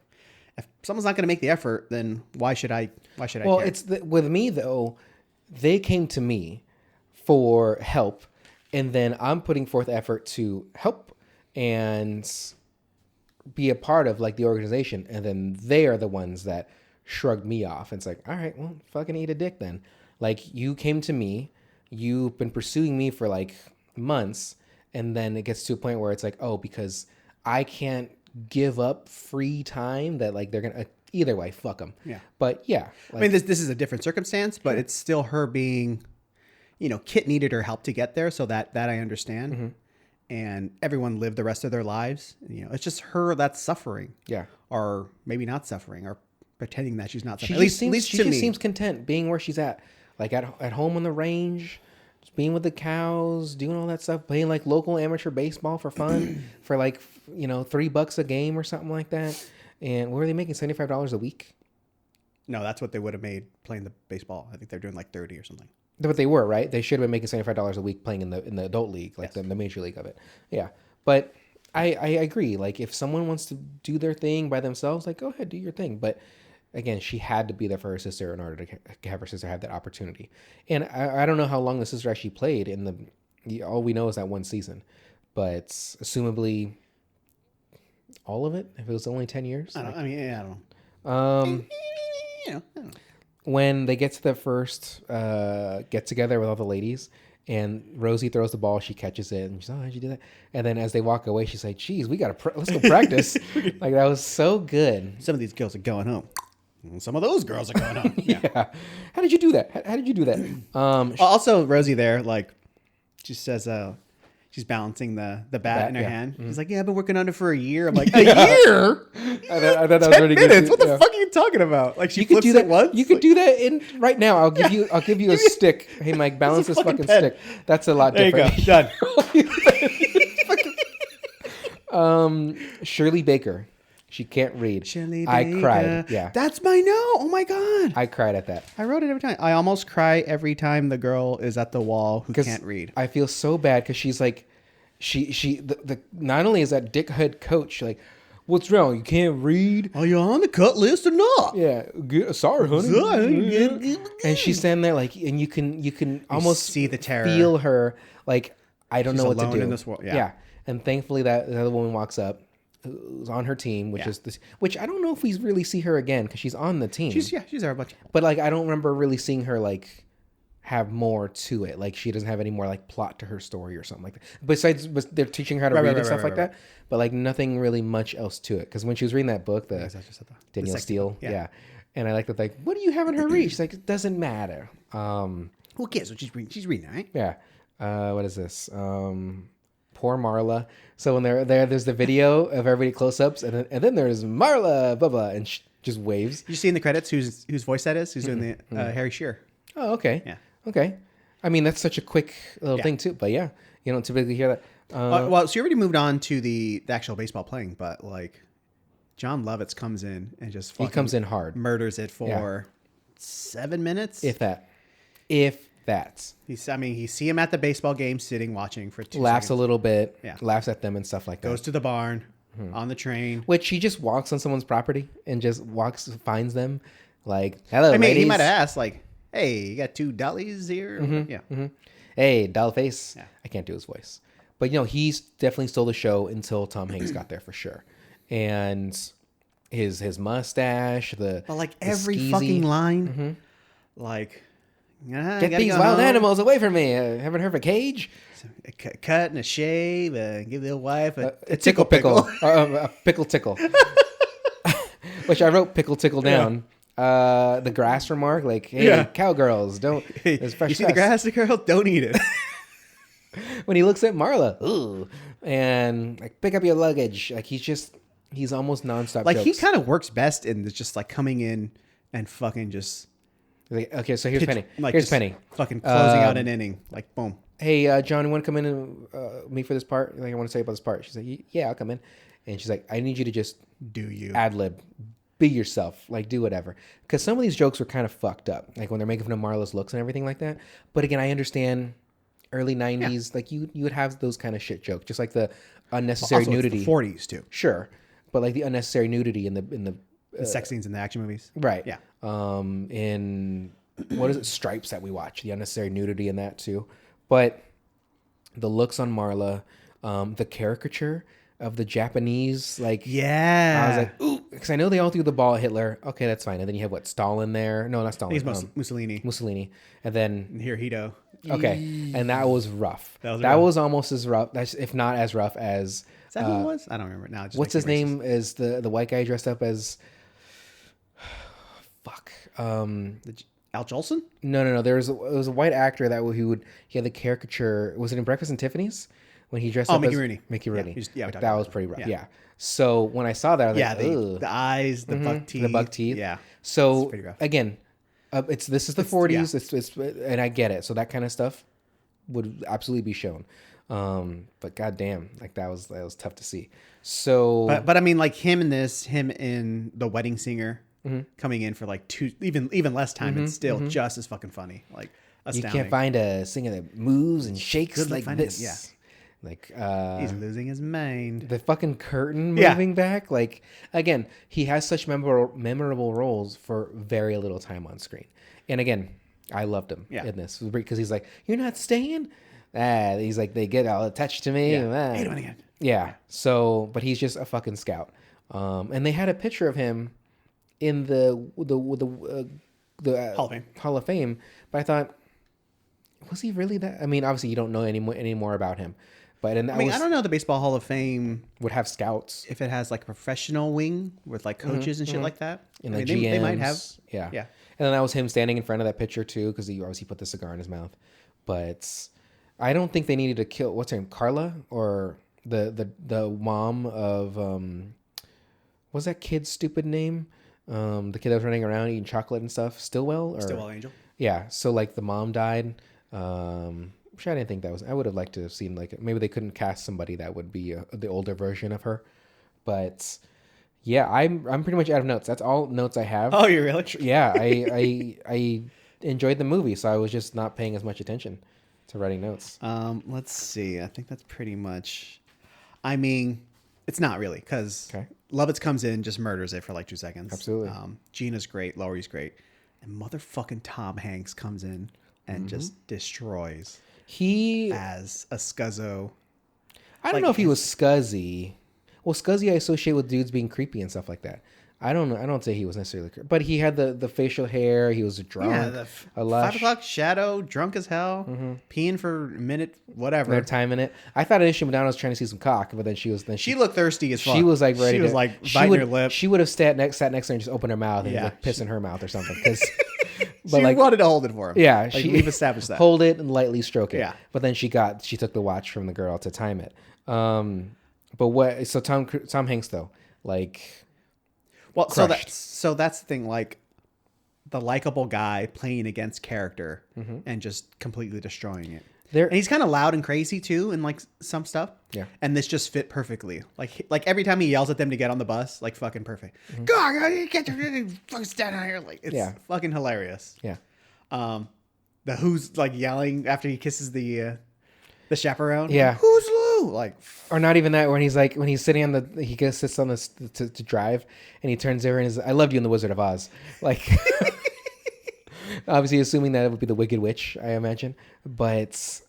if someone's not going to make the effort, then why should I? Well, care? with me though, they came to me for help, and then I'm putting forth effort to help and be a part of like the organization, and then they are the ones that shrugged me off. And it's like, all right, well, fucking eat a dick then. Like, you came to me, you've been pursuing me for like months, and then it gets to a point where it's like, oh, because I can't give up free time that like they're gonna either way, fuck them. Yeah. But yeah, I mean, this is a different circumstance, but it's still her being, Kit needed her help to get there, so that I understand. And everyone lived the rest of their lives. It's just her that's suffering. Yeah. Or maybe not suffering, or pretending that she's not She suffering. just seems content being where she's at, like at home on the range, just being with the cows, doing all that stuff, playing like local amateur baseball for fun for like $3 a game or something like that. And what were they making? $75 a week? No, that's what they would have made playing the baseball. I think they're doing like 30 or something. But they were, right? They should have been making $75 a week playing in the adult league, like the major league of it. Yeah. But I agree. Like, if someone wants to do their thing by themselves, like, go ahead, do your thing. But again, she had to be there for her sister in order to have her sister have that opportunity. And I don't know how long the sister actually played in all we know is that one season. But assumably all of it, if it was only 10 years. I don't know. I don't know. I When they get to the first get together with all the ladies, and Rosie throws the ball, she catches it, and she's, oh, how'd you do that? And then as they walk away, she's like, geez, we gotta let's go practice. Like, that was so good. Some of these girls are going home. And some of those girls are going home. Yeah. How did you do that? How did you do that? Also, Rosie there, like, she says, she's balancing the bat in her hand. She's like, yeah, I've been working on it for a year. I'm like, a year? I thought that was 10 really minutes? good. What the fuck are you talking about? Like, she flips do that it once? You could do that right now. I'll give you a stick. Hey, Mike, balance this fucking pen. stick. That's a lot There different. you go. Done. Shirley Baker. She can't read. Shirley I Baker. cried. Yeah. That's my note. Oh my God. I cried at that. I wrote it every time. I almost cry every time the girl is at the wall who can't read. I feel so bad because she's like, not only is that dickhead coach like, what's wrong? You can't read? Are you on the cut list or not? Yeah. Sorry, honey. And she's standing there like, and you can almost see the terror. Feel her like, I don't know what to do in this world. Yeah. And thankfully that the other woman walks up, who's on her team, which is this, which I don't know if we really see her again because she's on the team. She's there a bunch. But like, I don't remember really seeing her like have more to it. Like, she doesn't have any more like plot to her story or something like that. Besides, they're teaching her how to read and stuff like that. But like, nothing really much else to it. Because when she was reading that book, Danielle Steele, and I like that. Like, what are you having her read? She's like, it doesn't matter. Who cares what she's reading? She's reading, right? Yeah. What is this? Poor Marla. So when they're there, there's the video of everybody close-ups, and then there's Marla, blah blah, and she just waves. You see in the credits whose voice that is? Who's doing the Harry Shearer? Oh, okay. Yeah. Okay. I mean, that's such a quick little thing too. But yeah, you don't typically hear that. Well, so you already moved on to the actual baseball playing, but like, John Lovitz comes in and just he comes in hard, murders it for 7 minutes, if that. You see him at the baseball game, sitting watching for 2 laughs seconds. a little bit, laughs at them and stuff like that. Goes to the barn on the train, which he just walks on someone's property and just finds them, like, hello, I mean, ladies. he might have asked like, hey, you got 2 dollies here? Hey, doll face. I can't do his voice. But, he's definitely stole the show until Tom Hanks got there for sure. And his mustache, but like the every skeezy fucking line, like, get these wild animals away from me. Haven't heard of a cage? A cut and a shave, give the wife a tickle pickle. A pickle tickle. Which I wrote pickle tickle down. The grass remark, like, hey, cowgirls, don't. Hey, you see the grass, girl? Don't eat it. when he looks at Marla, ooh, and like pick up your luggage. Like he's almost nonstop. Like jokes. he kind of works best in just like coming in and fucking just Like, okay, so here's Penny. like Here's just Penny. fucking closing out an inning. Like boom. Hey, John, you want to come in and meet for this part? Like, I want to say about this part. She's like, yeah, I'll come in. And she's like, I need you to just Do you? ad lib, be yourself, like do whatever. Because some of these jokes were kind of fucked up, like when they're making fun of Marla's looks and everything like that. But again, I understand early '90s, like you would have those kind of shit jokes, just like the unnecessary Also, nudity. it's the 40s too. Sure, but like the unnecessary nudity in the The sex scenes in the action movies. right. Yeah. In what is it, Stripes that we watch, the unnecessary nudity in that too. But the looks on Marla, the caricature of the Japanese, like Yeah. I was like, ooh, because I know they all threw the ball at Hitler. Okay, that's fine. And then you have what, Stalin there? No, not Stalin. I think it's Mussolini. Mussolini. And then And Hirohito. okay, and that was rough. That was that rough. was almost as rough, if not as rough as. Is that who it was? I don't remember now. It just What's makes his me racist. name? Is the white guy dressed up as? Fuck. Al Jolson? No. There was a white actor that he had the caricature. Was it in Breakfast and Tiffany's when he dressed up Mickey as Rooney. Mickey Rooney? Yeah, Like, we talked that about was that. pretty rough. Yeah. Yeah. So when I saw that, I was Yeah, like, ugh. the eyes, the buck teeth. The buck teeth. Yeah. So pretty rough. again, this is the 40s. It's and I get it. So that kind of stuff would absolutely be shown. But goddamn, like that was tough to see. So, But I mean, like him in The Wedding Singer, coming in for like even less time, it's still just as fucking funny. Like you astounding. can't find a singer that moves and shakes Good luck like finding this. it, yeah. Like He's losing his mind. the fucking curtain Yeah. moving back. Like again, he has such memorable roles for very little time on screen. And again, I loved him in this because he's like, "You're not staying." He's like, they get all attached to me. Yeah. Hey, do it again. Yeah. So, but he's just a fucking scout. And they had a picture of him in the Hall of Fame. Hall of Fame. But I thought, was he really that? I mean, obviously you don't know any more about him. But I mean, I don't know the Baseball Hall of Fame would have scouts if it has like a professional wing with like coaches and shit like that. and I the mean, GMs. they might have. Yeah. Yeah. And then that was him standing in front of that picture too, because he obviously put the cigar in his mouth. But I don't think they needed to kill what's her name, Carla, or the mom of what's that kid's stupid name? The kid that was running around eating chocolate and stuff. Stillwell or Stillwell Angel. yeah. So like the mom died. Which I didn't think that was. I would have liked to have seen like maybe they couldn't cast somebody that would be the older version of her. But yeah, I'm pretty much out of notes. That's all notes I have. Oh, you really? Yeah, I enjoyed the movie, so I was just not paying as much attention to writing notes. Let's see. I think that's pretty much. I mean, it's not really because Lovitz comes in, just murders it for like 2 seconds. Absolutely. Gina's great. Laurie's great, and motherfucking Tom Hanks comes in and just destroys. He, As a scuzzo. I don't know if he was scuzzy. Well, scuzzy I associate with dudes being creepy and stuff like that. I don't know. I don't say he was necessarily, but he had the facial hair. He was drunk. Yeah, a lush. 5 o'clock shadow, drunk as hell, peeing for a minute, whatever. Their time in it. I thought initially Madonna was trying to see some cock, but then she Looked thirsty as fuck. She was like ready. She was like biting her lip. She would have sat next to her and just opened her mouth and Yeah. like piss in her mouth or something. Because, She wanted to hold it for him. Yeah, like, we've established that. Hold it and lightly stroke it. Yeah. But then she took the watch from the girl to time it. But what? So Tom Hanks though, like, Well, crushed. so that's the thing. Like, the likable guy playing against character and just completely destroying it. And he's kind of loud and crazy too, in like some stuff. Yeah. And this just fit perfectly. Like every time he yells at them to get on the bus, like fucking perfect. God, get your fucking stand out here! Like it's fucking hilarious. Yeah. The who's like yelling after he kisses the chaperone. Yeah. Who's Lou? Like, Or not even that. When he's sitting on he sits on this to drive, and he turns over and is, "I loved you in the Wizard of Oz." Like, obviously assuming that it would be the Wicked Witch, I imagine. But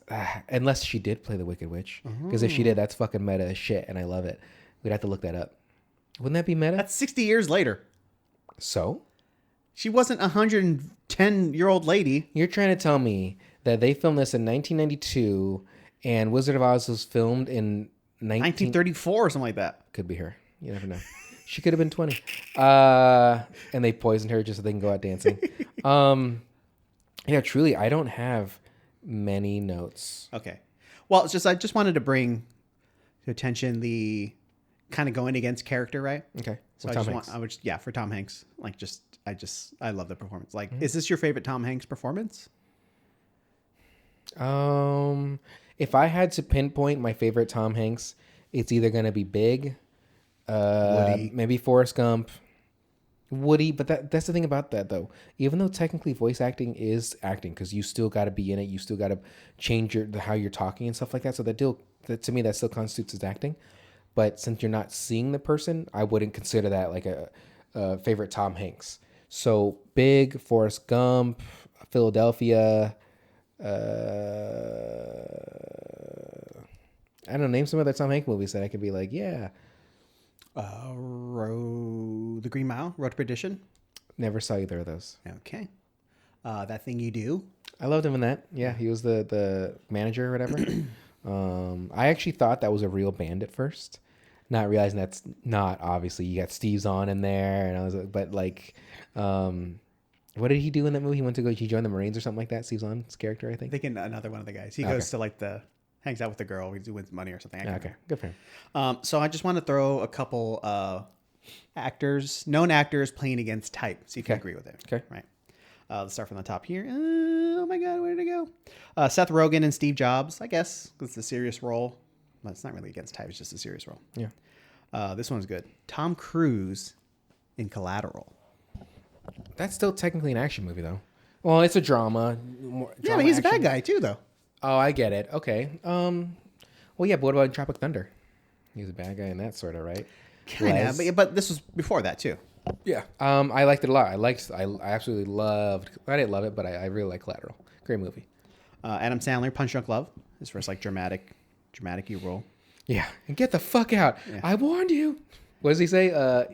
unless she did play the Wicked Witch, because if she did, that's fucking meta as shit, and I love it. We'd have to look that up. Wouldn't that be meta? that's 60 years later. So She wasn't a 110-year-old lady. you're trying to tell me that they filmed this in 1992, and Wizard of Oz was filmed in 1934 or something like that. Could be her. You never know. She could have been 20. And they poisoned her just so they can go out dancing. Yeah, truly, I don't have many notes. Okay. Well, it's just I just wanted to bring to attention the kind of going against character, right? Okay. So With I Tom just Hanks. for Tom Hanks, like I love the performance. Like, is this your favorite Tom Hanks performance? If I had to pinpoint my favorite Tom Hanks, it's either gonna be Big, Woody. maybe Forrest Gump, Woody. But that's the thing about that though. Even though technically voice acting is acting, because you still got to be in it, you still got to change how you're talking and stuff like that. So that to me that still constitutes as acting. But since you're not seeing the person, I wouldn't consider that like a favorite Tom Hanks. So Big, Forrest Gump, Philadelphia. I don't know, name some other Tom Hanks movies that I could be like, yeah. The Green Mile, Road to Perdition. Never saw either of those. Okay. That Thing You Do. I loved him in that. Yeah, he was the manager or whatever. I actually thought that was a real band at first, not realizing that's not. Obviously, you got Steve Zahn in there, and I was, but like, what did he do in that movie? He joined the Marines or something like that. Steve Zahn's character, I think. Thinking another one of the guys. He goes to hangs out with the girl. He wins money or something. Okay, good for him. So I just want to throw a couple known actors playing against type. See if you agree with it. Okay. Right. Let's start from the top here. Oh my God, where did it go? Seth Rogen and Steve Jobs, I guess. It's a serious role. Well, it's not really against type. It's just a serious role. Yeah. This one's good. Tom Cruise in Collateral. That's still technically an action movie, though. Well, it's a drama. Yeah, but he's a bad guy too, though. Oh, I get it. Okay. Well, yeah, but what about Tropic Thunder? He's a bad guy in that sort of, right? Kind of, but this was before that too. Yeah. I liked it a lot. I absolutely loved. I didn't love it, but I really like Collateral. Great movie. Adam Sandler, Punch Drunk Love. His first like dramatic role. Yeah. And get the fuck out. Yeah. I warned you. What does he say?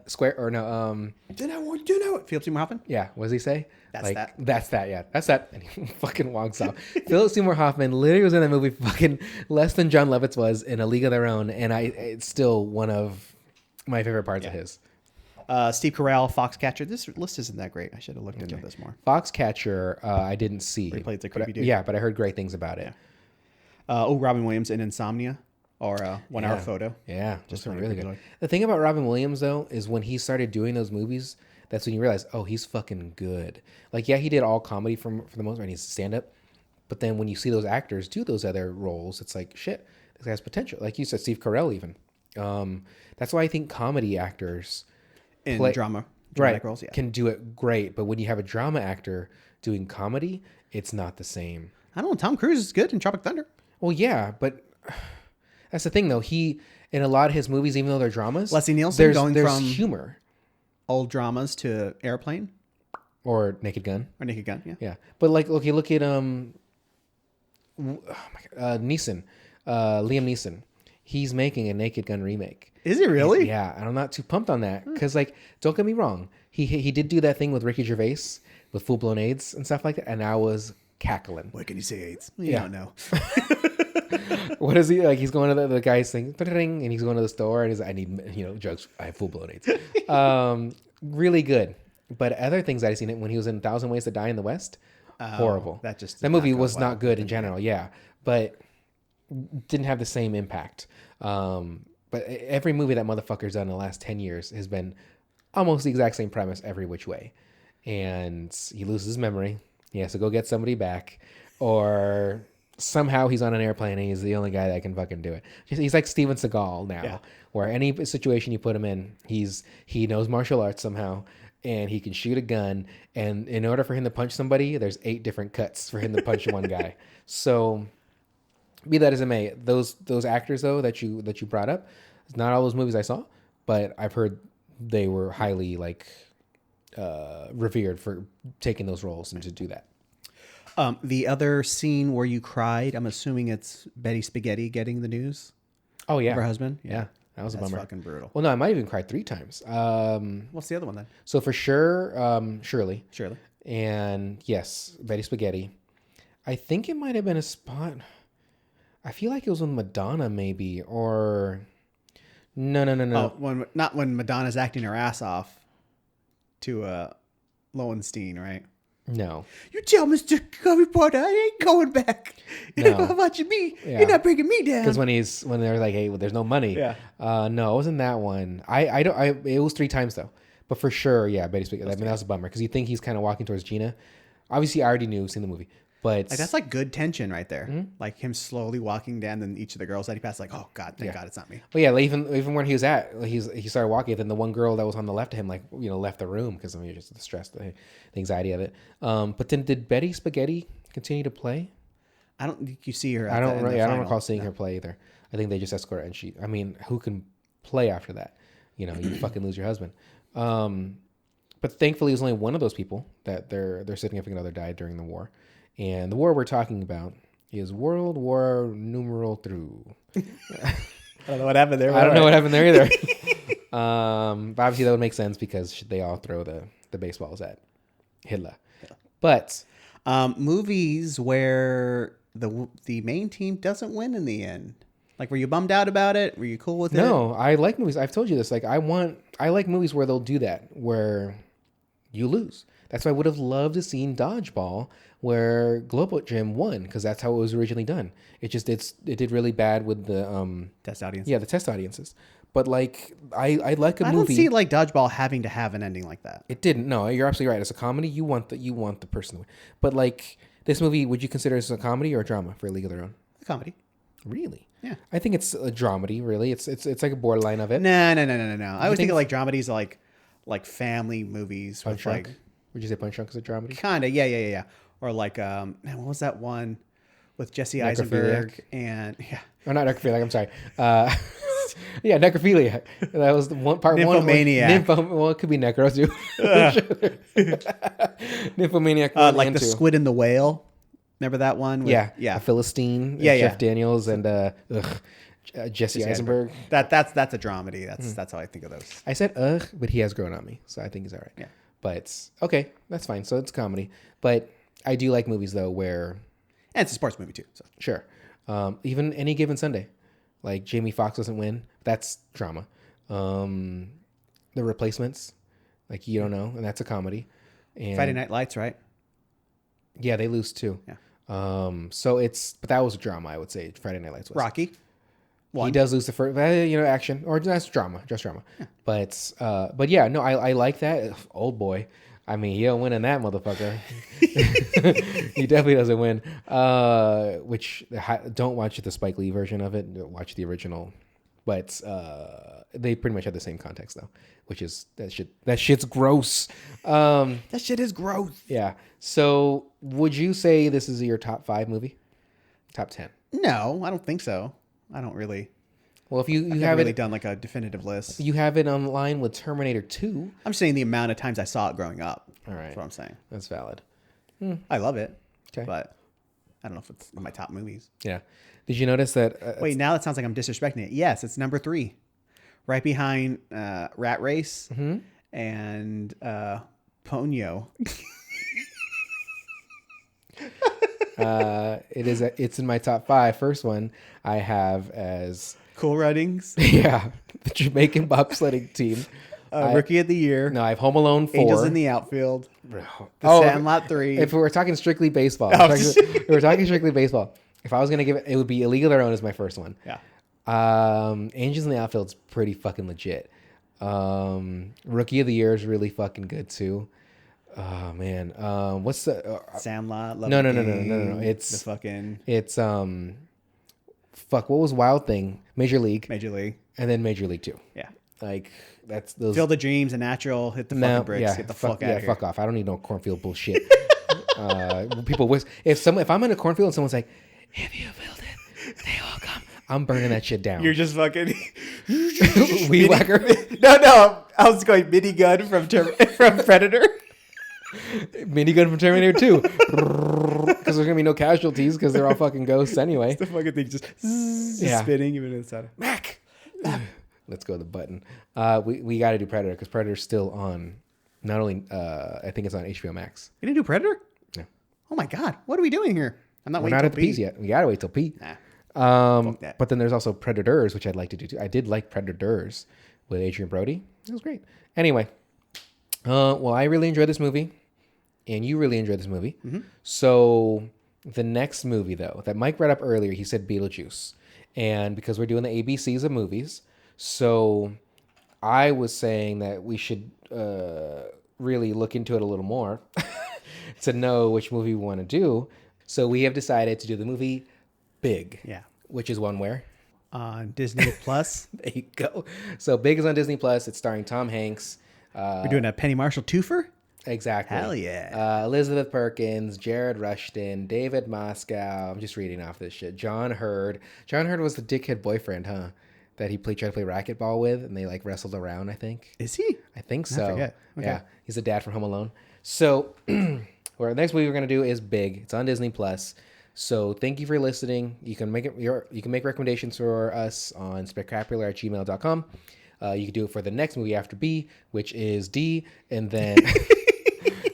Square or no? Did I want you to know it? Philip Seymour Hoffman. Yeah. What does he say? That's that. That's that. Yeah. That's that. And he fucking walks off. Philip Seymour Hoffman literally was in that movie fucking less than John Lovitz was in A League of Their Own, and it's still one of my favorite parts of his. Steve Carell, Foxcatcher. This list isn't that great. I should have looked into this more. Foxcatcher, I didn't see. Where he played the creepy dude. Yeah, but I heard great things about it. Robin Williams in Insomnia or 1 Hour Photo. Yeah, just really good. The thing about Robin Williams, though, is when he started doing those movies, that's when you realize, oh, he's fucking good. Like, yeah, he did all comedy for the most part, and he's stand-up. But then when you see those actors do those other roles, it's like, shit, this guy has potential. Like you said, Steve Carell even. That's why I think comedy actors... In dramatic roles, yeah. Can do it great. But when you have a drama actor doing comedy, it's not the same. I don't know. Tom Cruise is good in Tropic Thunder. Well, yeah, but that's the thing, though. He, in a lot of his movies, even though they're dramas, Leslie Nielsen going from humor. Old dramas to Airplane. Or Naked Gun. Yeah. Yeah. But, like, okay, look at Neeson. Liam Neeson. He's making a Naked Gun remake. Is it really? Yeah, and I'm not too pumped on that because, like, don't get me wrong, he did do that thing with Ricky Gervais with Full Blown AIDS and stuff like that, and I was cackling. What can you say, AIDS? You don't know. What is he like? He's going to the guy's thing, and he's going to the store, and he's I need drugs. I have Full Blown AIDS. Really good. But other things I've seen it when he was in 1,000 Ways to Die in the West, horrible. That movie was not good in general. Yeah, but didn't have the same impact. But every movie that motherfucker's done in the last 10 years has been almost the exact same premise every which way. And he loses his memory. He has to go get somebody back. Or somehow he's on an airplane and he's the only guy that can fucking do it. He's like Steven Seagal now, where any situation you put him in, he knows martial arts somehow. And he can shoot a gun. And in order for him to punch somebody, there's 8 different cuts for him to punch one guy. So... be that as it may, those actors though that you brought up, not all those movies I saw, but I've heard they were highly revered for taking those roles and to do that. The other scene where you cried, I'm assuming it's Betty Spaghetti getting the news. Oh yeah, of her husband. Yeah, that was a bummer. That's fucking brutal. Well, no, I might even cried 3 times. What's the other one then? So for sure, Shirley. And yes, Betty Spaghetti. I think it might have been a spot. I feel like it was with Madonna, maybe, or no. Oh, when Madonna's acting her ass off to Lowenstein, right? No. You tell Mr. Covey Porter I ain't going back. No. How about me? Yeah. You're not bringing me down. Because when they're like, hey, well, there's no money. Yeah. No, it wasn't that one. It was 3 times though. But for sure, yeah, Betty Spaghetti. I mean, that was a bummer because you think he's kind of walking towards Gina. Obviously, I already knew, seen the movie. But Like that's like good tension right there. Like him slowly walking down, then each of the girls that he passed, like, oh God, thank God it's not me. But yeah, like, even when he was he started walking, then the one girl that was on the left of him, like, left the room because I mean, just the stress, the anxiety of it. But then did Betty Spaghetti continue to play? I don't think you see her. I don't recall seeing her play either. I think they just escort her, and I mean, who can play after that? You fucking lose your husband. But thankfully, it was only one of those people that their significant other died during the war. And the war we're talking about is World War numeral through. I don't know what happened there. I don't know what happened there either. But obviously, that would make sense because they all throw the baseballs at Hitler. Yeah. But movies where the main team doesn't win in the end. Like, were you bummed out about it? Were you cool with it? No, I like movies. I've told you this. Like, I like movies where they'll do that, where you lose. That's why I would have loved to seen Dodgeball, where Global Gym won, because that's how it was originally done. It did really bad with the test audience. Yeah, the test audiences. But like, I like a movie. I don't see like Dodgeball having to have an ending like that. It didn't. No, you're absolutely right. It's a comedy. You want the person to win. But like this movie, would you consider it a comedy or a drama for A League of Their Own? A comedy. Really? Yeah. I think it's a dramedy. Really, it's like a borderline of it. No. I always think of like dramedies like family movies. Punch Drunk. Would you say Punch Drunk is a dramedy? Kinda. Yeah. Or like man, what was that one with Jesse Eisenberg and Oh, not necrophiliac. I'm sorry. Yeah, necrophiliac. That was the one part. Nymphomaniac. Well, it could be necro too. Nymphomaniac. Like the Squid and the Whale. Remember that one? Yeah. A Philistine. Jeff Daniels and Jesse Eisenberg. That's a dramedy. That's how I think of those. I said but he has grown on me, so I think he's all right. Yeah. But okay, that's fine. So it's comedy, but I do like movies though where, and it's a sports movie too. So sure, even Any Given Sunday, like Jamie Foxx doesn't win, that's drama. The Replacements, like you don't know, and that's a comedy. And Friday Night Lights, right? Yeah, they lose too. Yeah. But that was a drama, I would say. Friday Night Lights was. Rocky. He does lose the first, action, or that's drama, just drama. Yeah. But yeah, no, I like that. Old Boy. I mean, he don't win in that motherfucker. He definitely doesn't win. Which don't watch the Spike Lee version of it. Watch the original. But they pretty much have the same context though, which is that shit's gross. That shit is gross. Yeah. So would you say this is your top 5 movie? Top 10? No, I don't think so. I don't really. Well, if you I've have really it done like a definitive list. You have it online with Terminator 2. I'm saying the amount of times I saw it growing up. All right. That's what I'm saying. That's valid. I love it. Okay. But I don't know if it's in my top movies. Yeah. Did you notice that? Wait, now it sounds like I'm disrespecting it. Yes, it's number 3. Right behind Rat Race and Ponyo. It's in my top 5. First one I have as Cool Runnings. Yeah, the Jamaican bobsledding team. Rookie of the Year. No, I have Home Alone 4. Angels in the Outfield. The Sandlot 3. If we're talking strictly baseball, if we're talking strictly baseball, if I was gonna give it, it would be A League of Their Own as my first one. Yeah. Angels in the Outfield's pretty fucking legit. Rookie of the Year is really fucking good too. Oh man, what's the Sandlot? No. It's the fucking. It's fuck. What was Wild Thing? Major League, and then Major League 2. Yeah, like that's those. Field of Dreams and Natural. Hit the fucking bricks. Yeah, get the fuck out of here. Fuck off. I don't need no cornfield bullshit. People wish if I'm in a cornfield and someone's like, "If you build it, they will come." I'm burning that shit down. You're just fucking weed whacker. No. I was going minigun from Predator. Minigun from Terminator 2. Because there's gonna be no casualties because they're all fucking ghosts anyway. The fucking thing just spinning even inside. Mac. Let's go to the button. We got to do Predator because Predator's still on. Not only I think it's on HBO Max. You didn't do Predator? No. Oh my god, what are we doing here? I'm not. We're waiting not at till the P's yet. We gotta wait till P. Nah. But then there's also Predators, which I'd like to do too. I did like Predators with Adrian Brody. It was great. Anyway, well, I really enjoyed this movie. and you really enjoyed this movie. So the next movie, though, that Mike brought up earlier, he said Beetlejuice. And because we're doing the ABCs of movies, so I was saying that we should really look into it a little more to know which movie we want to do. So we have decided to do the movie Big. Yeah. Which is one where? On Disney Plus. There you go. So Big is on Disney Plus. It's starring Tom Hanks. We're doing a Penny Marshall twofer? Exactly. Hell yeah. Elizabeth Perkins, Jared Rushton, David Moscow. I'm just reading off this shit. John Hurd. John Hurd was the dickhead boyfriend, huh? That he tried to play racquetball with, and they like wrestled around, I think. Is he? I think so. I forget. Okay. Yeah. He's the dad from Home Alone. So the next movie we're gonna do is Big. It's on Disney Plus. So thank you for listening. You can make recommendations for us on specrapular@gmail.com. You can do it for the next movie after B, which is D, and then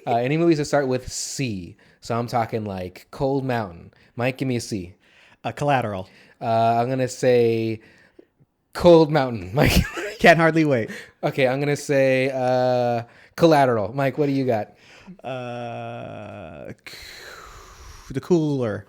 any movies that start with C. So I'm talking like Cold Mountain. Mike, give me a C. Collateral. I'm gonna say Cold Mountain. Mike. Can't hardly wait. Okay, I'm gonna say Collateral. Mike, what do you got? The Cooler.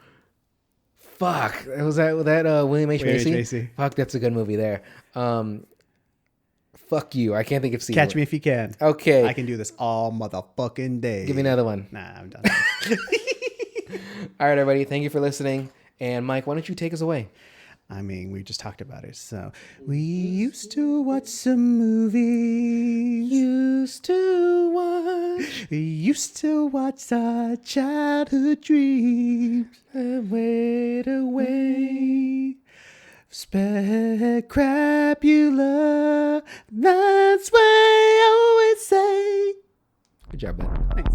Fuck. Was that William H. William H. Macy? Macy. Fuck, that's a good movie there. Fuck you. I can't think of C. Catch Me If You Can. Okay. I can do this all motherfucking day. Give me another one. Nah, I'm done. All right, everybody. Thank you for listening. And Mike, why don't you take us away? I mean, we just talked about it. So, we used to watch some movies. We used to watch our childhood dreams. And wait away. Specrapular. That's what I always say. Good job, bud. Thanks.